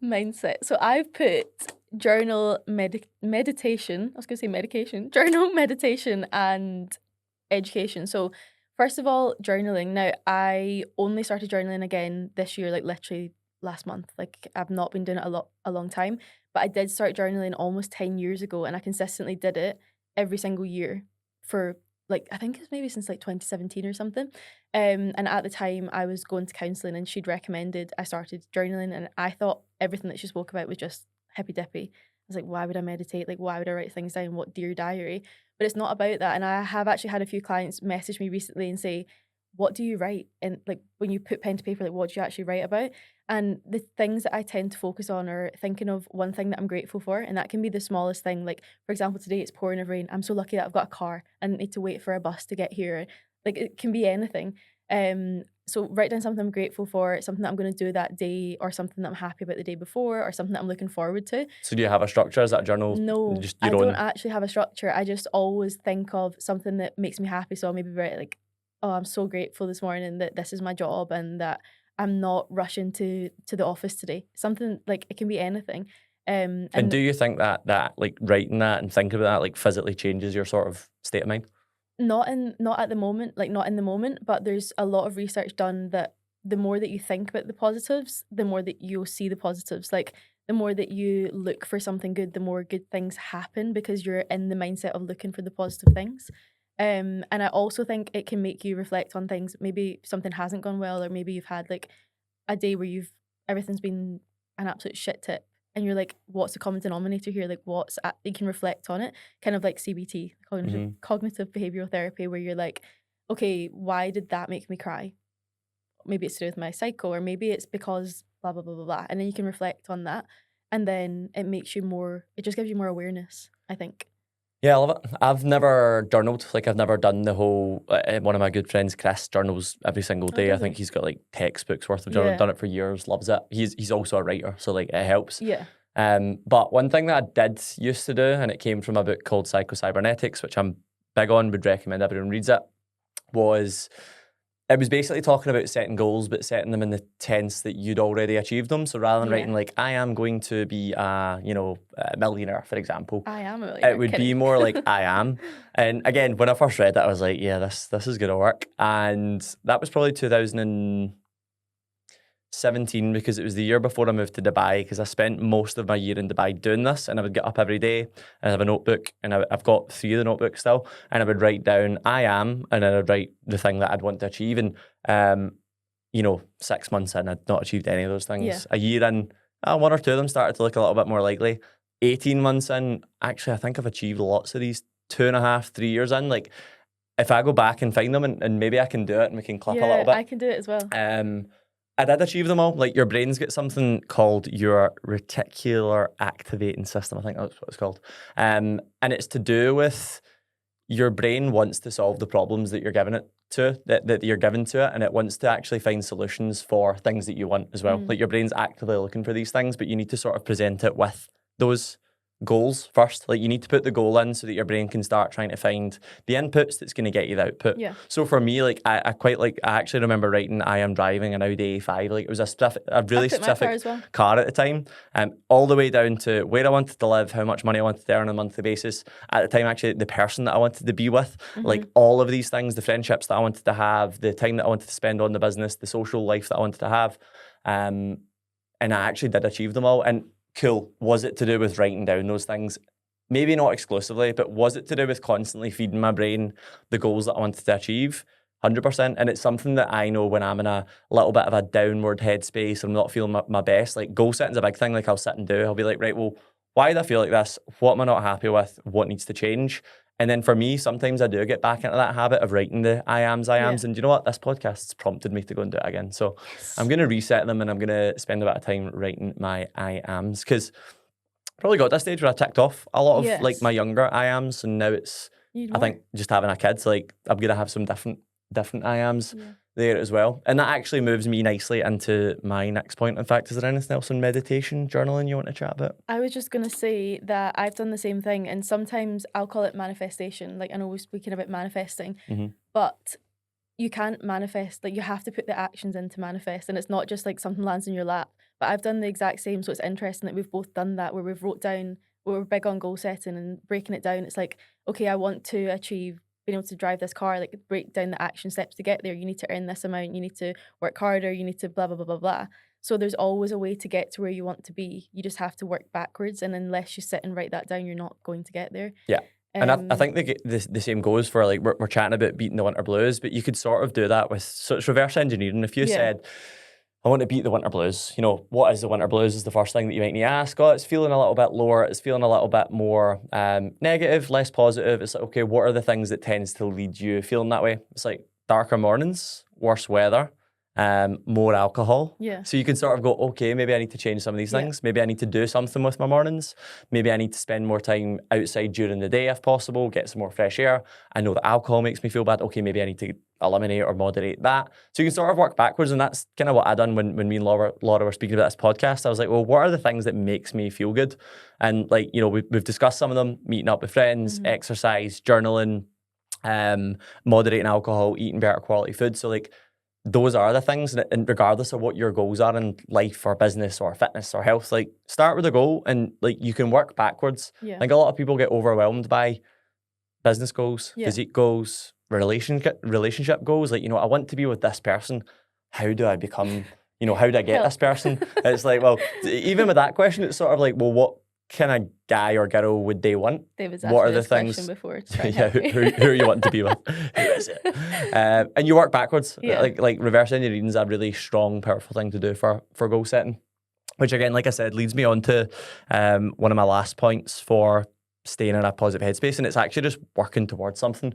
Mindset. So I've put journal, meditation. I was going to say medication. Journal, meditation, and education. So first of all, journaling. Now, I only started journaling again this year, like literally last month. Like I've not been doing it a long time, but I did start journaling almost 10 years ago, and I consistently did it every single year for like, I think it's maybe since like 2017 or something. And at the time I was going to counselling, and she'd recommended I started journaling, and I thought everything that she spoke about was just hippy dippy. I was like, why would I meditate? Like, why would I write things down? What dear diary? But it's not about that. And I have actually had a few clients message me recently and say, what do you write? And like when you put pen to paper, like what do you actually write about? And the things that I tend to focus on are thinking of one thing that I'm grateful for. And that can be the smallest thing. Like, for example, today it's pouring of rain. I'm so lucky that I've got a car and I need to wait for a bus to get here. Like it can be anything. So write down something I'm grateful for, something that I'm going to do that day, or something that I'm happy about the day before, or something that I'm looking forward to. So do you have a structure? Is that a journal? No, Just I your don't own? actually have a structure. I just always think of something that makes me happy. So I'll maybe write like, oh, I'm so grateful this morning that this is my job and that I'm not rushing to the office today. Something like, it can be anything. And And do you think that like writing that and thinking about that like physically changes your sort of state of mind? not at the moment, like not in the moment, but there's a lot of research done that the more that you think about the positives, the more that you'll see the positives. Like the more that you look for something good, the more good things happen because you're in the mindset of looking for the positive things. And I also think it can make you reflect on things. Maybe something hasn't gone well, or maybe you've had like a day where everything's been an absolute shit tip, and you're like, what's the common denominator here? Like, you can reflect on it, kind of like CBT, cognitive behavioral therapy, where you're like, okay, why did that make me cry? Maybe it's to do with my cycle, or maybe it's because blah blah blah blah blah, and then you can reflect on that, and then it just gives you more awareness, I think. Yeah, I love it. I've never journaled. Like, I've never done the whole. One of my good friends, Chris, journals every single Oh, day. I does think he? he's got like textbooks worth of journaling. Yeah. Done it for years. Loves it. He's also a writer, so like it helps. Yeah. But one thing that I did used to do, and it came from a book called Psycho-Cybernetics, which I'm big on, would recommend everyone reads it, was it was basically talking about setting goals, but setting them in the tense that you'd already achieved them. So rather than Yeah. writing like, I am going to be a millionaire, for example, I am a millionaire. it would be Kidding. more like I am. And again, when I first read it, I was like, yeah, this is gonna work. And that was probably 2017, because it was the year before I moved to Dubai, because I spent most of my year in Dubai doing this, and I would get up every day and I have a notebook, and I've got 3 of the notebooks still, and I would write down I am, and then I'd write the thing that I'd want to achieve. And 6 months in, I'd not achieved any of those things. Yeah. A year in, 1 or 2 of them started to look a little bit more likely. 18 months in, actually, I think I've achieved lots of these. 2.5, 3 years in, like, if I go back and find them, and maybe I can do it and we can clip a little bit. I can do it as well. I did achieve them all. Like, your brain's got something called your reticular activating system. I think that's what it's called. And it's to do with your brain wants to solve the problems that you're giving it to, that you're given to it, and it wants to actually find solutions for things that you want as well. Like, your brain's actively looking for these things, but you need to sort of present it with those goals first. Like, you need to put the goal in so that your brain can start trying to find the inputs that's going to get you the output. Yeah. So for me, like, I actually remember writing I am driving an Audi A5. Like, it was a really specific car at the time, all the way down to where I wanted to live, how much money I wanted to earn on a monthly basis. At the time, actually, the person that I wanted to be with, like, all of these things, the friendships that I wanted to have, the time that I wanted to spend on the business, the social life that I wanted to have. And I actually did achieve them all. And cool. Was it to do with writing down those things? Maybe not exclusively, but was it to do with constantly feeding my brain the goals that I wanted to achieve? 100%. And it's something that I know when I'm in a little bit of a downward headspace, I'm not feeling my best. Like, goal setting's a big thing. Like, I'll sit and do. I'll be like, right, well, why do I feel like this? What am I not happy with? What needs to change? And then for me, sometimes I do get back into that habit of writing the I ams. And you know what? This podcast's prompted me to go and do it again. So I'm going to reset them, and I'm going to spend a bit of time writing my I ams, because probably got to a stage where I ticked off a lot of like my younger I ams, and now it's, I think, just having a kid, so like I'm going to have some different I ams there as well. And that actually moves me nicely into my next point. In fact, is there anything else on meditation, journaling you want to chat about? I was just going to say that I've done the same thing, and sometimes I'll call it manifestation. Like, I know we're speaking about manifesting, but you can't manifest. Like, you have to put the actions in to manifest, and it's not just like something lands in your lap. But But I've done the exact same. So it's interesting that we've both done that, where we've wrote down, where we're big on goal setting and breaking it down. It's like, okay, I want to achieve being able to drive this car, like break down the action steps to get there. You need to earn this amount, you need to work harder, you need to blah, blah, blah, blah, blah. So there's always a way to get to where you want to be. You just have to work backwards. And unless you sit and write that down, you're not going to get there. Yeah. And I think the same goes for, like, we're chatting about beating the winter blues, but you could sort of do that with, so it's reverse engineering. If you said, I want to beat the winter blues, you know, what is the winter blues is the first thing that you might need to ask. Oh, it's feeling a little bit lower. It's feeling a little bit more negative, less positive. It's like, okay, what are the things that tends to lead you feeling that way? It's like darker mornings, worse weather, more alcohol. Yeah. So you can sort of go, okay, maybe I need to change some of these things. Maybe I need to do something with my mornings. Maybe I need to spend more time outside during the day if possible, get some more fresh air. I know that alcohol makes me feel bad. Okay, maybe I need to eliminate or moderate that. So you can sort of work backwards, and that's kind of what I done when me and Laura were speaking about this podcast. I was like, well, what are the things that makes me feel good? And, like, you know, we've discussed some of them: meeting up with friends, exercise, journaling, moderating alcohol, eating better quality food. So, like, those are the things, and regardless of what your goals are in life or business or fitness or health, like, start with a goal and, like, you can work backwards. I think a lot of people get overwhelmed by business goals, physique goals, relationship goals. Like, you know, I want to be with this person. How do I become, you know, how do I get this person? It's like, well, even with that question, it's sort of like, well, what kind of guy or girl would they want? David's asked what are me the this things question before? who are you wanting to be with? Who is it? And you work backwards. Like reverse engineering is a really strong, powerful thing to do for goal setting, which, again, like I said, leads me on to one of my last points for staying in a positive headspace, and it's actually just working towards something.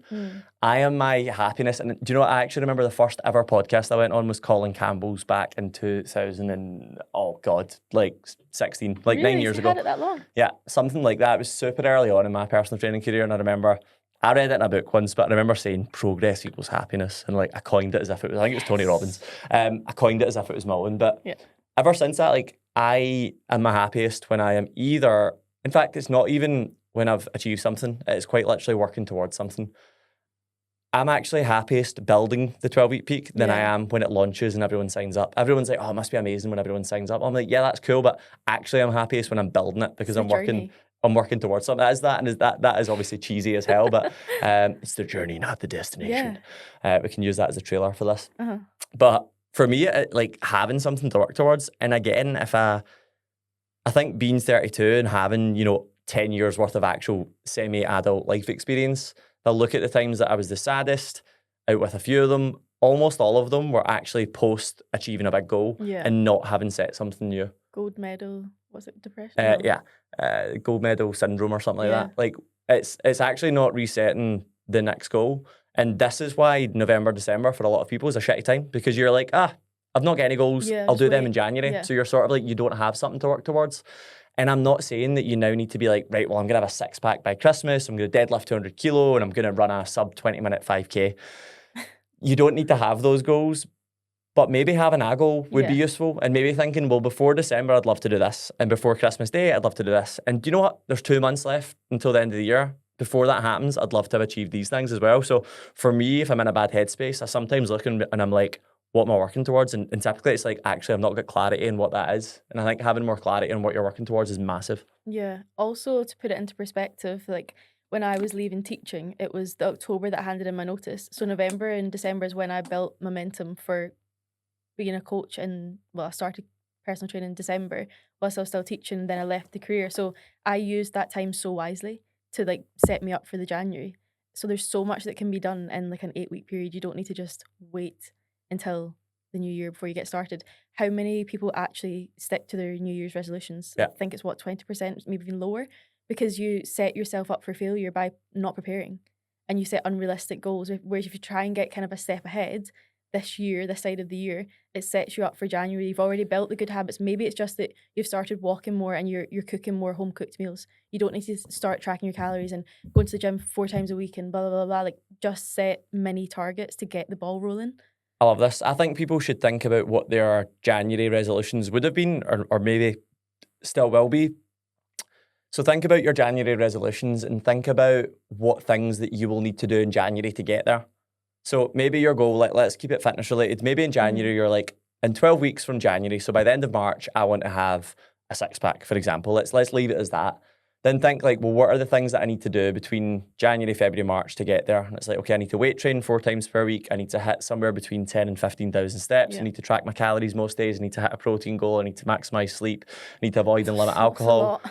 I am my happiness. And do you know what? I actually remember the first ever podcast I went on was Colin Campbell's back in 2000 and, oh God, like 16, like really? 9 years you ago. Had it that long? Yeah, something like that. It was super early on in my personal training career, and I remember I read it in a book once, but I remember saying progress equals happiness, and, like, I coined it as if it was, I think it was Tony Robbins. I coined it as if it was my own, but ever since that, like, I am my happiest when I am either, in fact, it's not even when I've achieved something, it's quite literally working towards something. I'm actually happiest building the 12-week peak than I am when it launches and everyone signs up. Everyone's like, oh, it must be amazing when everyone signs up. I'm like, yeah, that's cool, but actually I'm happiest when I'm building it, because I'm working towards something. That is that, and that is obviously cheesy as hell, but it's the journey, not the destination. We can use that as a trailer for this. But for me, like, having something to work towards, and again, if I think being 32 and having, you know, 10 years worth of actual semi-adult life experience, I'll look at the times that I was the saddest, out with a few of them. Almost all of them were actually post achieving a big goal and not having set something new. Gold medal, was it depression? Gold medal syndrome or something like that. Like, it's actually not resetting the next goal. And this is why November, December for a lot of people is a shitty time, because you're like, I've not got any goals. I'll do them in January. So you're sort of like, you don't have something to work towards. And I'm not saying that you now need to be like, right, well, I'm going to have a six-pack by Christmas, I'm going to deadlift 200 kilo, and I'm going to run a sub 20-minute 5K. You don't need to have those goals, but maybe having a goal would be useful, and maybe thinking, well, before December, I'd love to do this, and before Christmas Day, I'd love to do this. And do you know what? There's 2 months left until the end of the year. Before that happens, I'd love to have achieved these things as well. So for me, if I'm in a bad headspace, I sometimes look and I'm like, what am I working towards? And typically it's like, actually, I've not got clarity in what that is. And I think having more clarity in what you're working towards is massive. Yeah. Also, to put it into perspective, like, when I was leaving teaching, it was the October that I handed in my notice. So November and December is when I built momentum for being a coach. And, well, I started personal training in December whilst I was still teaching. Then I left the career. So I used that time so wisely to, like, set me up for the January. So there's so much that can be done in, like, an 8-week period. You don't need to just wait until the new year before you get started. How many people actually stick to their New Year's resolutions? I think it's 20%, maybe even lower, because you set yourself up for failure by not preparing, and you set unrealistic goals. Whereas if you try and get kind of a step ahead this year, this side of the year, it sets you up for January. You've already built the good habits. Maybe it's just that you've started walking more and you're cooking more home cooked meals. You don't need to start tracking your calories and going to the gym 4 times a week and blah, blah, blah, blah. Like, just set mini targets to get the ball rolling. I love this. I think people should think about what their January resolutions would have been, or maybe still will be. So think about your January resolutions and think about what things that you will need to do in January to get there. So maybe your goal, like, let's keep it fitness related. Maybe in January you're like, in 12 weeks from January, so by the end of March, I want to have a six-pack, for example. Let's leave it as that. Then think like, well, what are the things that I need to do between January, February, March to get there? And it's like, okay, I need to weight train 4 times per week. I need to hit somewhere between 10 and 15,000 steps. I need to track my calories most days. I need to hit a protein goal. I need to maximize sleep. I need to avoid and limit alcohol.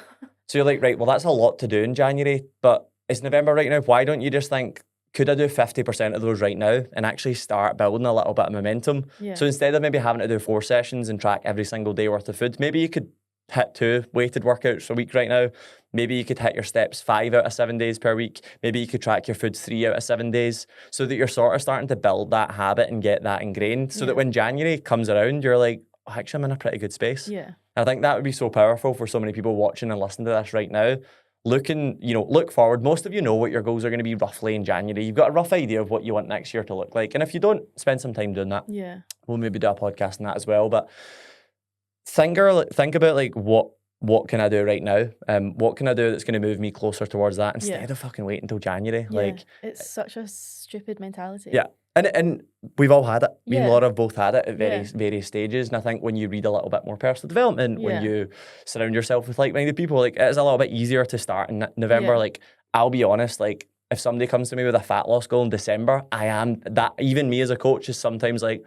So you're like, right, well, that's a lot to do in January, but it's November right now. Why don't you just think, could I do 50% of those right now and actually start building a little bit of momentum? So instead of maybe having to do 4 sessions and track every single day worth of food, maybe you could hit 2 weighted workouts a week right now. Maybe you could hit your steps 5 out of 7 days per week. Maybe you could track your food 3 out of 7 days, so that you're sort of starting to build that habit and get that ingrained, so that when January comes around, you're like, oh, actually, I'm in a pretty good space. And I think that would be so powerful for so many people watching and listening to this right now. Look forward. Most of you know what your goals are going to be roughly in January. You've got a rough idea of what you want next year to look like. And if you don't, spend some time doing that. We'll maybe do a podcast on that as well. But think about like, what can I do right now? What can I do that's going to move me closer towards that instead of fucking waiting until January? Like, it's such a stupid mentality. And we've all had it. Me and Laura have both had it at various stages. And I think when you read a little bit more personal development, when you surround yourself with like-minded people, like it is a little bit easier to start in November. Like, I'll be honest, like if somebody comes to me with a fat loss goal in December, I am that. Even me as a coach is sometimes like,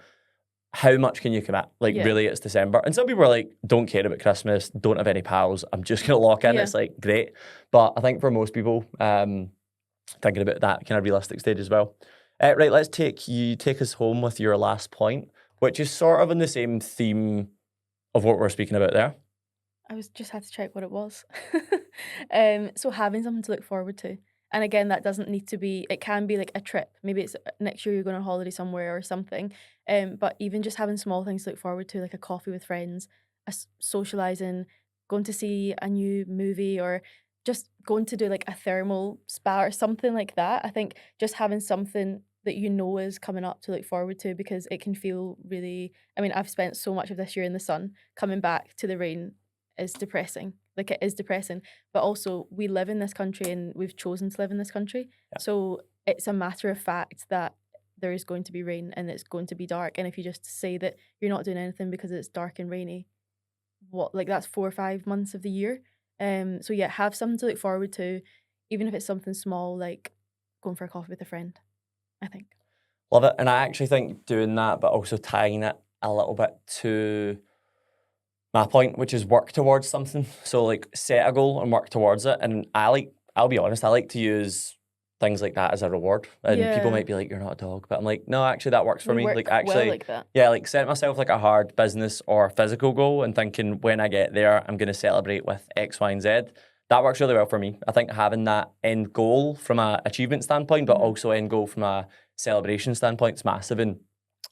how much can you commit? Like, really, it's December. And some people are like, don't care about Christmas, don't have any pals, I'm just going to lock in. It's like, great. But I think for most people, thinking about that kind of realistic stage as well. Right, let's take us home with your last point, which is sort of in the same theme of what we're speaking about there. I just had to check what it was. So having something to look forward to. And again, that doesn't need to be, it can be like a trip. Maybe it's next year you're going on holiday somewhere or something. But even just having small things to look forward to, like a coffee with friends, socializing, going to see a new movie, or just going to do like a thermal spa or something like that. I think just having something that you know is coming up to look forward to, because it can feel really, I mean, I've spent so much of this year in the sun. Coming back to the rain is depressing. Like, it is depressing. But also, we live in this country and we've chosen to live in this country. So it's a matter of fact that there is going to be rain and it's going to be dark. And if you just say that you're not doing anything because it's dark and rainy, that's 4 or 5 months of the year. So yeah, have something to look forward to, even if it's something small, like going for a coffee with a friend, I think. Love it. And I actually think doing that, but also tying it a little bit to my point, which is work towards something. So like, set a goal and work towards it. And I'll be honest, I like to use things like that as a reward. And people might be like, you're not a dog. But I'm like, no, actually that works for me. Like, actually, like that. Like set myself like a hard business or physical goal and thinking, when I get there, I'm going to celebrate with X, Y, and Z. That works really well for me. I think having that end goal from an achievement standpoint, but also end goal from a celebration standpoint is massive. And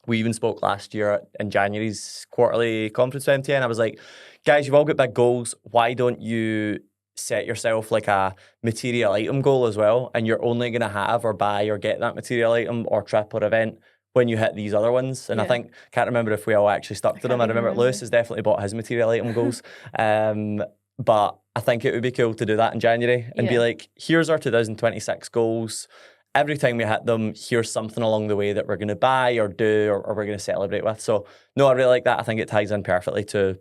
we even spoke last year in January's quarterly conference with MTN. I was like, guys, you've all got big goals. Why don't you set yourself like a material item goal as well? And you're only going to have or buy or get that material item or trip or event when you hit these other ones. And I can't remember if we all actually stuck to them. I remember Lewis has definitely bought his material item goals. But I think it would be cool to do that in January and be like, here's our 2026 goals. Every time we hit them, here's something along the way that we're going to buy or do or we're going to celebrate with. So, no, I really like that. I think it ties in perfectly to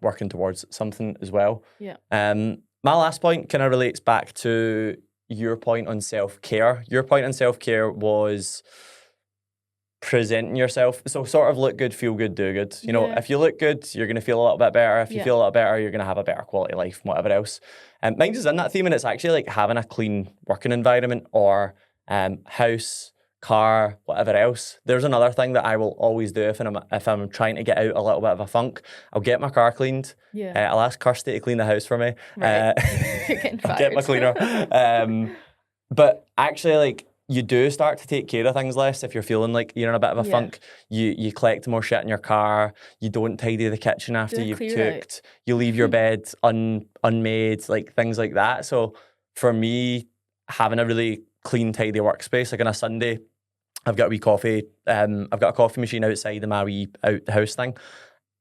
working towards something as well. My last point kind of relates back to your point on self-care. Your point on self-care was presenting yourself. So sort of look good, feel good, do good. You know, if you look good, you're going to feel a little bit better. If you feel a little better, you're going to have a better quality of life and whatever else. Mine's is in that theme, and it's actually like having a clean working environment or house, car, whatever else. There's another thing that I will always do if I'm trying to get out a little bit of a funk. I'll get my car cleaned. I'll ask Kirsty to clean the house for me. You're getting fired. I'll get my cleaner. But actually, like, you do start to take care of things less if you're feeling like you're in a bit of a funk. You collect more shit in your car. You don't tidy the kitchen after you've cooked. You leave your bed unmade, like things like that. So for me, having a really clean, tidy workspace, like on a Sunday, I've got a wee coffee. I've got a coffee machine outside in my wee out the house thing.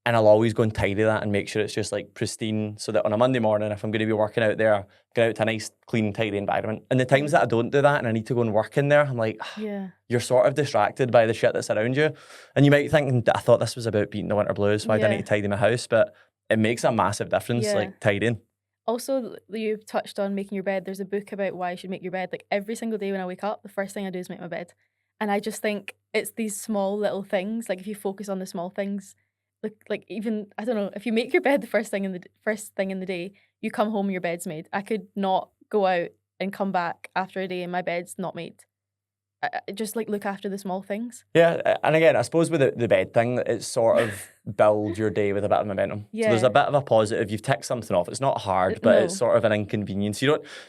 And I'll always go and tidy that and make sure it's just like pristine so that on a Monday morning, if I'm going to be working out there, get out to a nice, clean, tidy environment. And the times that I don't do that and I need to go and work in there, I'm like, you're sort of distracted by the shit that's around you. And you might think, I thought this was about beating the winter blues, so I didn't need to tidy my house. But it makes a massive difference, like tidying. Also, you touched on making your bed. There's a book about why you should make your bed. Like every single day when I wake up, the first thing I do is make my bed. And I just think it's these small little things. Like if you focus on the small things, like even, I don't know, if you make your bed the first thing in the day, you come home and your bed's made. I could not go out and come back after a day and my bed's not made. Just like look after the small things. Yeah, and again, I suppose with the bed thing, it's sort of build your day with a bit of momentum. So there's a bit of a positive. You've ticked something off. It's not hard, but it's sort of an inconvenience.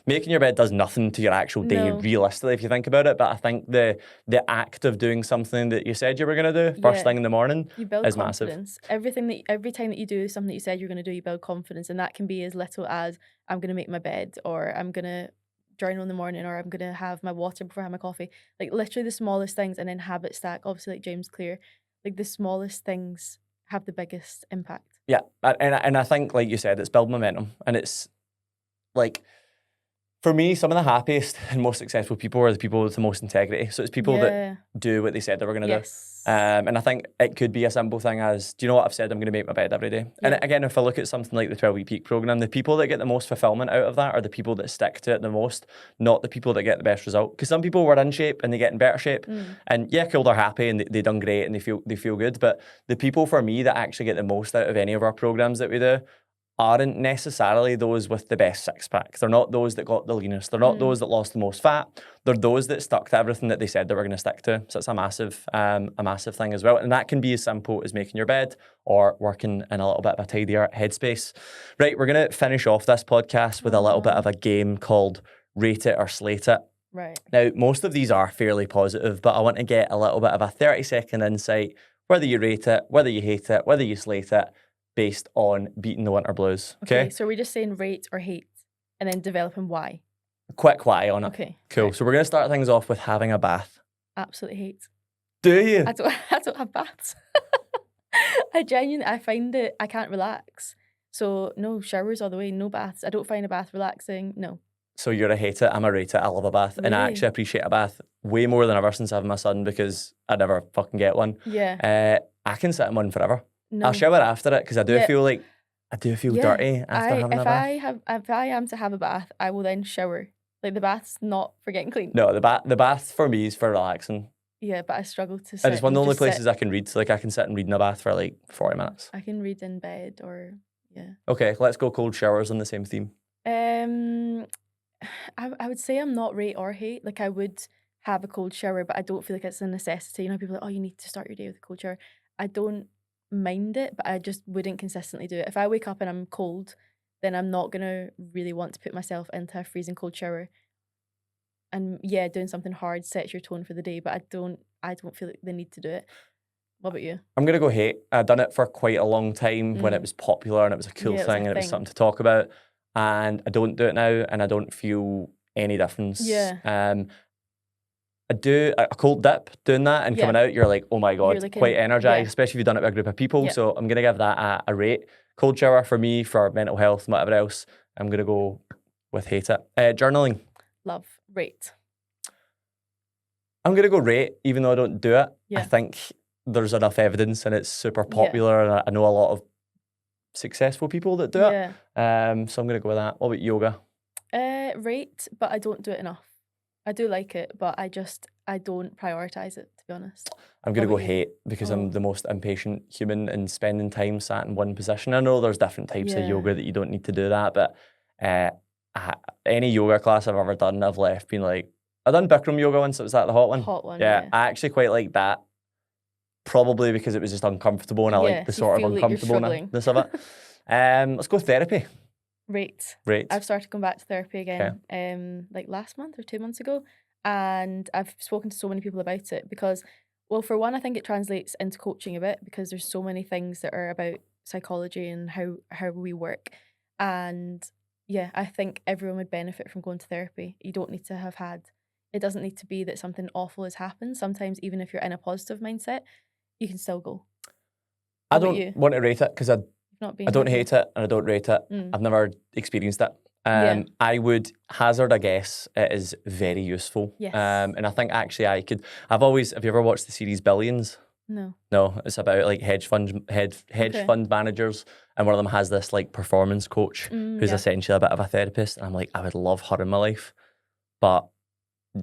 Making your bed does nothing to your actual day, realistically, if you think about it. But I think the act of doing something that you said you were going to do first thing in the morning is confidence. Massive. Every time that you do something that you said you're going to do, you build confidence, and that can be as little as I'm going to make my bed, or I'm going to journal in the morning, or I'm going to have my water before I have my coffee. Like literally the smallest things, and then habit stack. Obviously, like James Clear, like the smallest things have the biggest impact. Yeah, and I think, like you said, it's build momentum, and it's like, for me, some of the happiest and most successful people are the people with the most integrity. So it's people that do what they said they were going to do. And I think it could be a simple thing as, do you know what, I've said I'm going to make my bed every day. And again, if I look at something like the 12-week peak program, the people that get the most fulfillment out of that are the people that stick to it the most, not the people that get the best result. Because some people were in shape and they get in better shape. And cool, they're happy and they done great and they feel good. But the people for me that actually get the most out of any of our programs that we do aren't necessarily those with the best six-pack. They're not those that got the leanest. They're not those that lost the most fat. They're those that stuck to everything that they said they were going to stick to. So it's a massive thing as well. And that can be as simple as making your bed or working in a little bit of a tidier headspace. Right, we're going to finish off this podcast with a little bit of a game called Rate It or Slate It. Right. Now, most of these are fairly positive, but I want to get a little bit of a 30-second insight, whether you rate it, whether you hate it, whether you slate it, based on beating the winter blues. Okay, so we're just saying rate or hate and then developing why. Quick why on it. Okay. Cool. Right. So we're going to start things off with having a bath. Absolutely hate. Do you? I don't have baths. I find it, I can't relax. So no showers all the way, no baths. I don't find a bath relaxing, no. So you're a hate it, I'm a rate it, I love a bath. Really? And I actually appreciate a bath way more than ever since having my son because I never fucking get one. Yeah. I can sit in one forever. No. I'll shower after it because I do feel dirty after having a bath. If I am to have a bath, I will then shower. Like the bath's not for getting clean. No, the bath for me is for relaxing. Yeah, but I struggle to sit. And it's one of the only places I can read. So like I can sit and read in a bath for like 40 minutes. I can read in bed or Okay, let's go cold showers on the same theme. I would say I'm not rate or hate. Like I would have a cold shower, but I don't feel like it's a necessity. You know, people are like, oh, you need to start your day with a cold shower. I don't mind it, but I just wouldn't consistently do it. If I wake up and I'm cold, then I'm not gonna really want to put myself into a freezing cold shower. And doing something hard sets your tone for the day, but I don't feel like the need to do it. What about you? I'm gonna go hate. I've done it for quite a long time when it was popular and it was a cool thing and it was something to talk about. And I don't do it now and I don't feel any difference. Yeah. I do a cold dip doing that and coming out, you're like, oh my God, like quite energized, especially if you've done it with a group of people. So I'm going to give that a rate. Cold shower for me, for mental health and whatever else, I'm going to go with hate it. Journaling. Love. Rate. I'm going to go rate, even though I don't do it. I think there's enough evidence and it's super popular and I know a lot of successful people that do it. So I'm going to go with that. What about yoga? Rate, but I don't do it enough. I do like it, but I don't prioritize it, to be honest. I'm going to go hate because I'm the most impatient human and spending time sat in one position. I know there's different types of yoga that you don't need to do that, but any yoga class I've ever done, I've left being like, I done Bikram yoga once, was that the hot one? Hot one, I actually quite like that. Probably because it was just uncomfortable and I like the sort of uncomfortableness of it. Let's go therapy. Rate. Right. I've started going back to therapy again, like last month or 2 months ago, and I've spoken to so many people about it because, well, for one, I think it translates into coaching a bit because there's so many things that are about psychology and how we work, and I think everyone would benefit from going to therapy. You don't need to have had. It doesn't need to be that something awful has happened. Sometimes, even if you're in a positive mindset, you can still go. I about don't you? want to rate it because I Not being don't happy? hate it and I don't rate it. I've never experienced it. Yeah. I would hazard a guess it is very useful. Yes. And I think actually have you ever watched the series Billions? No. No, it's about like hedge fund managers, and one of them has this like performance coach who's essentially a bit of a therapist, and I'm like, I would love her in my life, but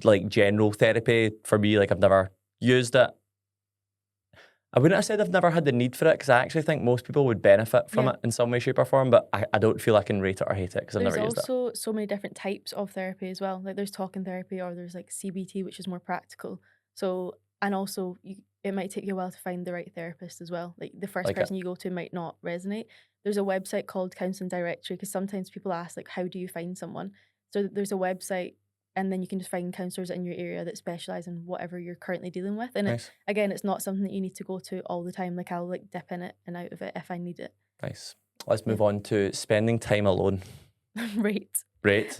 like general therapy for me, like I've never used it. I wouldn't have said I've never had the need for it because I actually think most people would benefit from it in some way, shape, or form. But I don't feel I can rate it or hate it because I've never used it. There's also so many different types of therapy as well. Like there's talking therapy or there's like CBT, which is more practical. So, and also it might take you a while to find the right therapist as well. Like the first person you go to might not resonate. There's a website called Counselling Directory because sometimes people ask like, how do you find someone? So there's a website and then you can just find counsellors in your area that specialise in whatever you're currently dealing with. And again, it's not something that you need to go to all the time. Like I'll like dip in it and out of it if I need it. Nice. Let's move on to spending time alone. Right.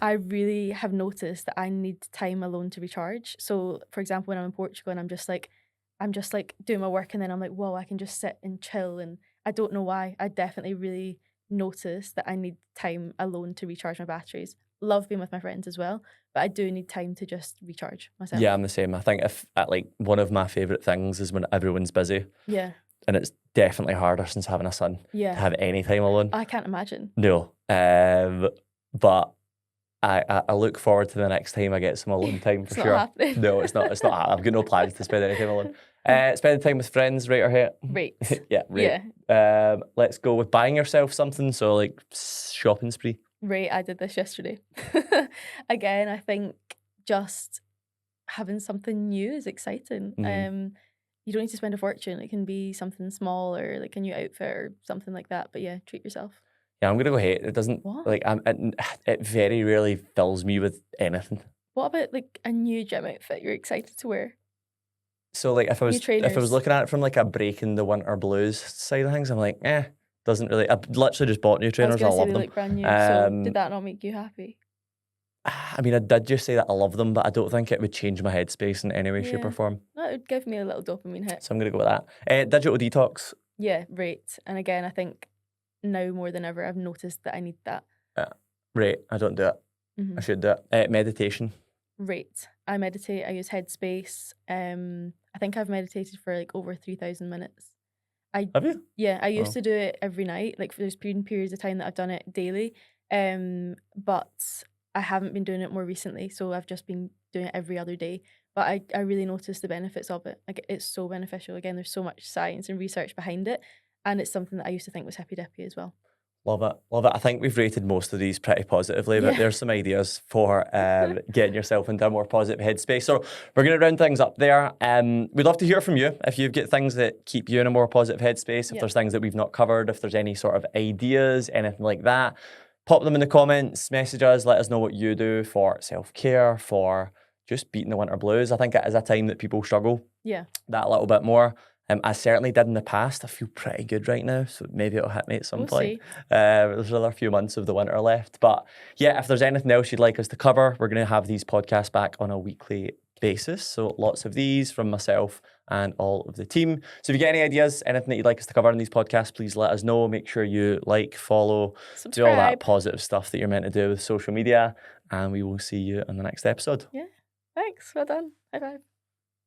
I really have noticed that I need time alone to recharge. So for example, when I'm in Portugal and I'm just like doing my work and then I'm like, whoa, I can just sit and chill. And I don't know why. I definitely really noticed that I need time alone to recharge my batteries. Love being with my friends as well, but I do need time to just recharge myself. Yeah, I'm the same. I think if like one of my favourite things is when everyone's busy. Yeah. And it's definitely harder since having a son to have any time alone. I can't imagine. No. But I look forward to the next time I get some alone time for sure. Happening. No, it's not. I've got no plans to spend any time alone. Spending time with friends, right or hate? Right. Yeah, right. Yeah. Let's go with buying yourself something. So like shopping spree. Right, I did this yesterday. Again, I think just having something new is exciting. You don't need to spend a fortune. It can be something small or like a new outfit or something like that. But yeah, treat yourself. Yeah, I'm gonna go hate. It doesn't like it very rarely fills me with anything. What about like a new gym outfit you're excited to wear? So like if I was looking at it from like a breaking the winter blues side of things, I'm like, doesn't really. I literally just bought new trainers. I love them. Look brand new. So did that not make you happy? I mean, I did just say that I love them, but I don't think it would change my headspace in any way, shape, or form. That would give me a little dopamine hit. So I'm going to go with that. Digital detox. Yeah, right. And again, I think now more than ever, I've noticed that I need that. Right. I don't do it. I should do it. Meditation. Right. I meditate. I use Headspace. I think I've meditated for like over 3,000 minutes. Have you? Yeah, I used to do it every night. Like there's been periods of time that I've done it daily. But I haven't been doing it more recently, so I've just been doing it every other day. But I really noticed the benefits of it. Like it's so beneficial. Again, there's so much science and research behind it, and it's something that I used to think was hippy dippy as well. Love it. Love it. I think we've rated most of these pretty positively, but there's some ideas for getting yourself into a more positive headspace. So we're going to round things up there. We'd love to hear from you if you've got things that keep you in a more positive headspace, if there's things that we've not covered, if there's any sort of ideas, anything like that. Pop them in the comments, message us, let us know what you do for self-care, for just beating the winter blues. I think it is a time that people struggle that a little bit more. I certainly did in the past. I feel pretty good right now, so maybe it'll hit me at some point. There's another few months of the winter left. But yeah, if there's anything else you'd like us to cover, we're going to have these podcasts back on a weekly basis. So lots of these from myself and all of the team. So if you get any ideas, anything that you'd like us to cover in these podcasts, please let us know. Make sure you like, follow, subscribe. Do all that positive stuff that you're meant to do with social media. And we will see you in the next episode. Yeah. Thanks. Well done. High five.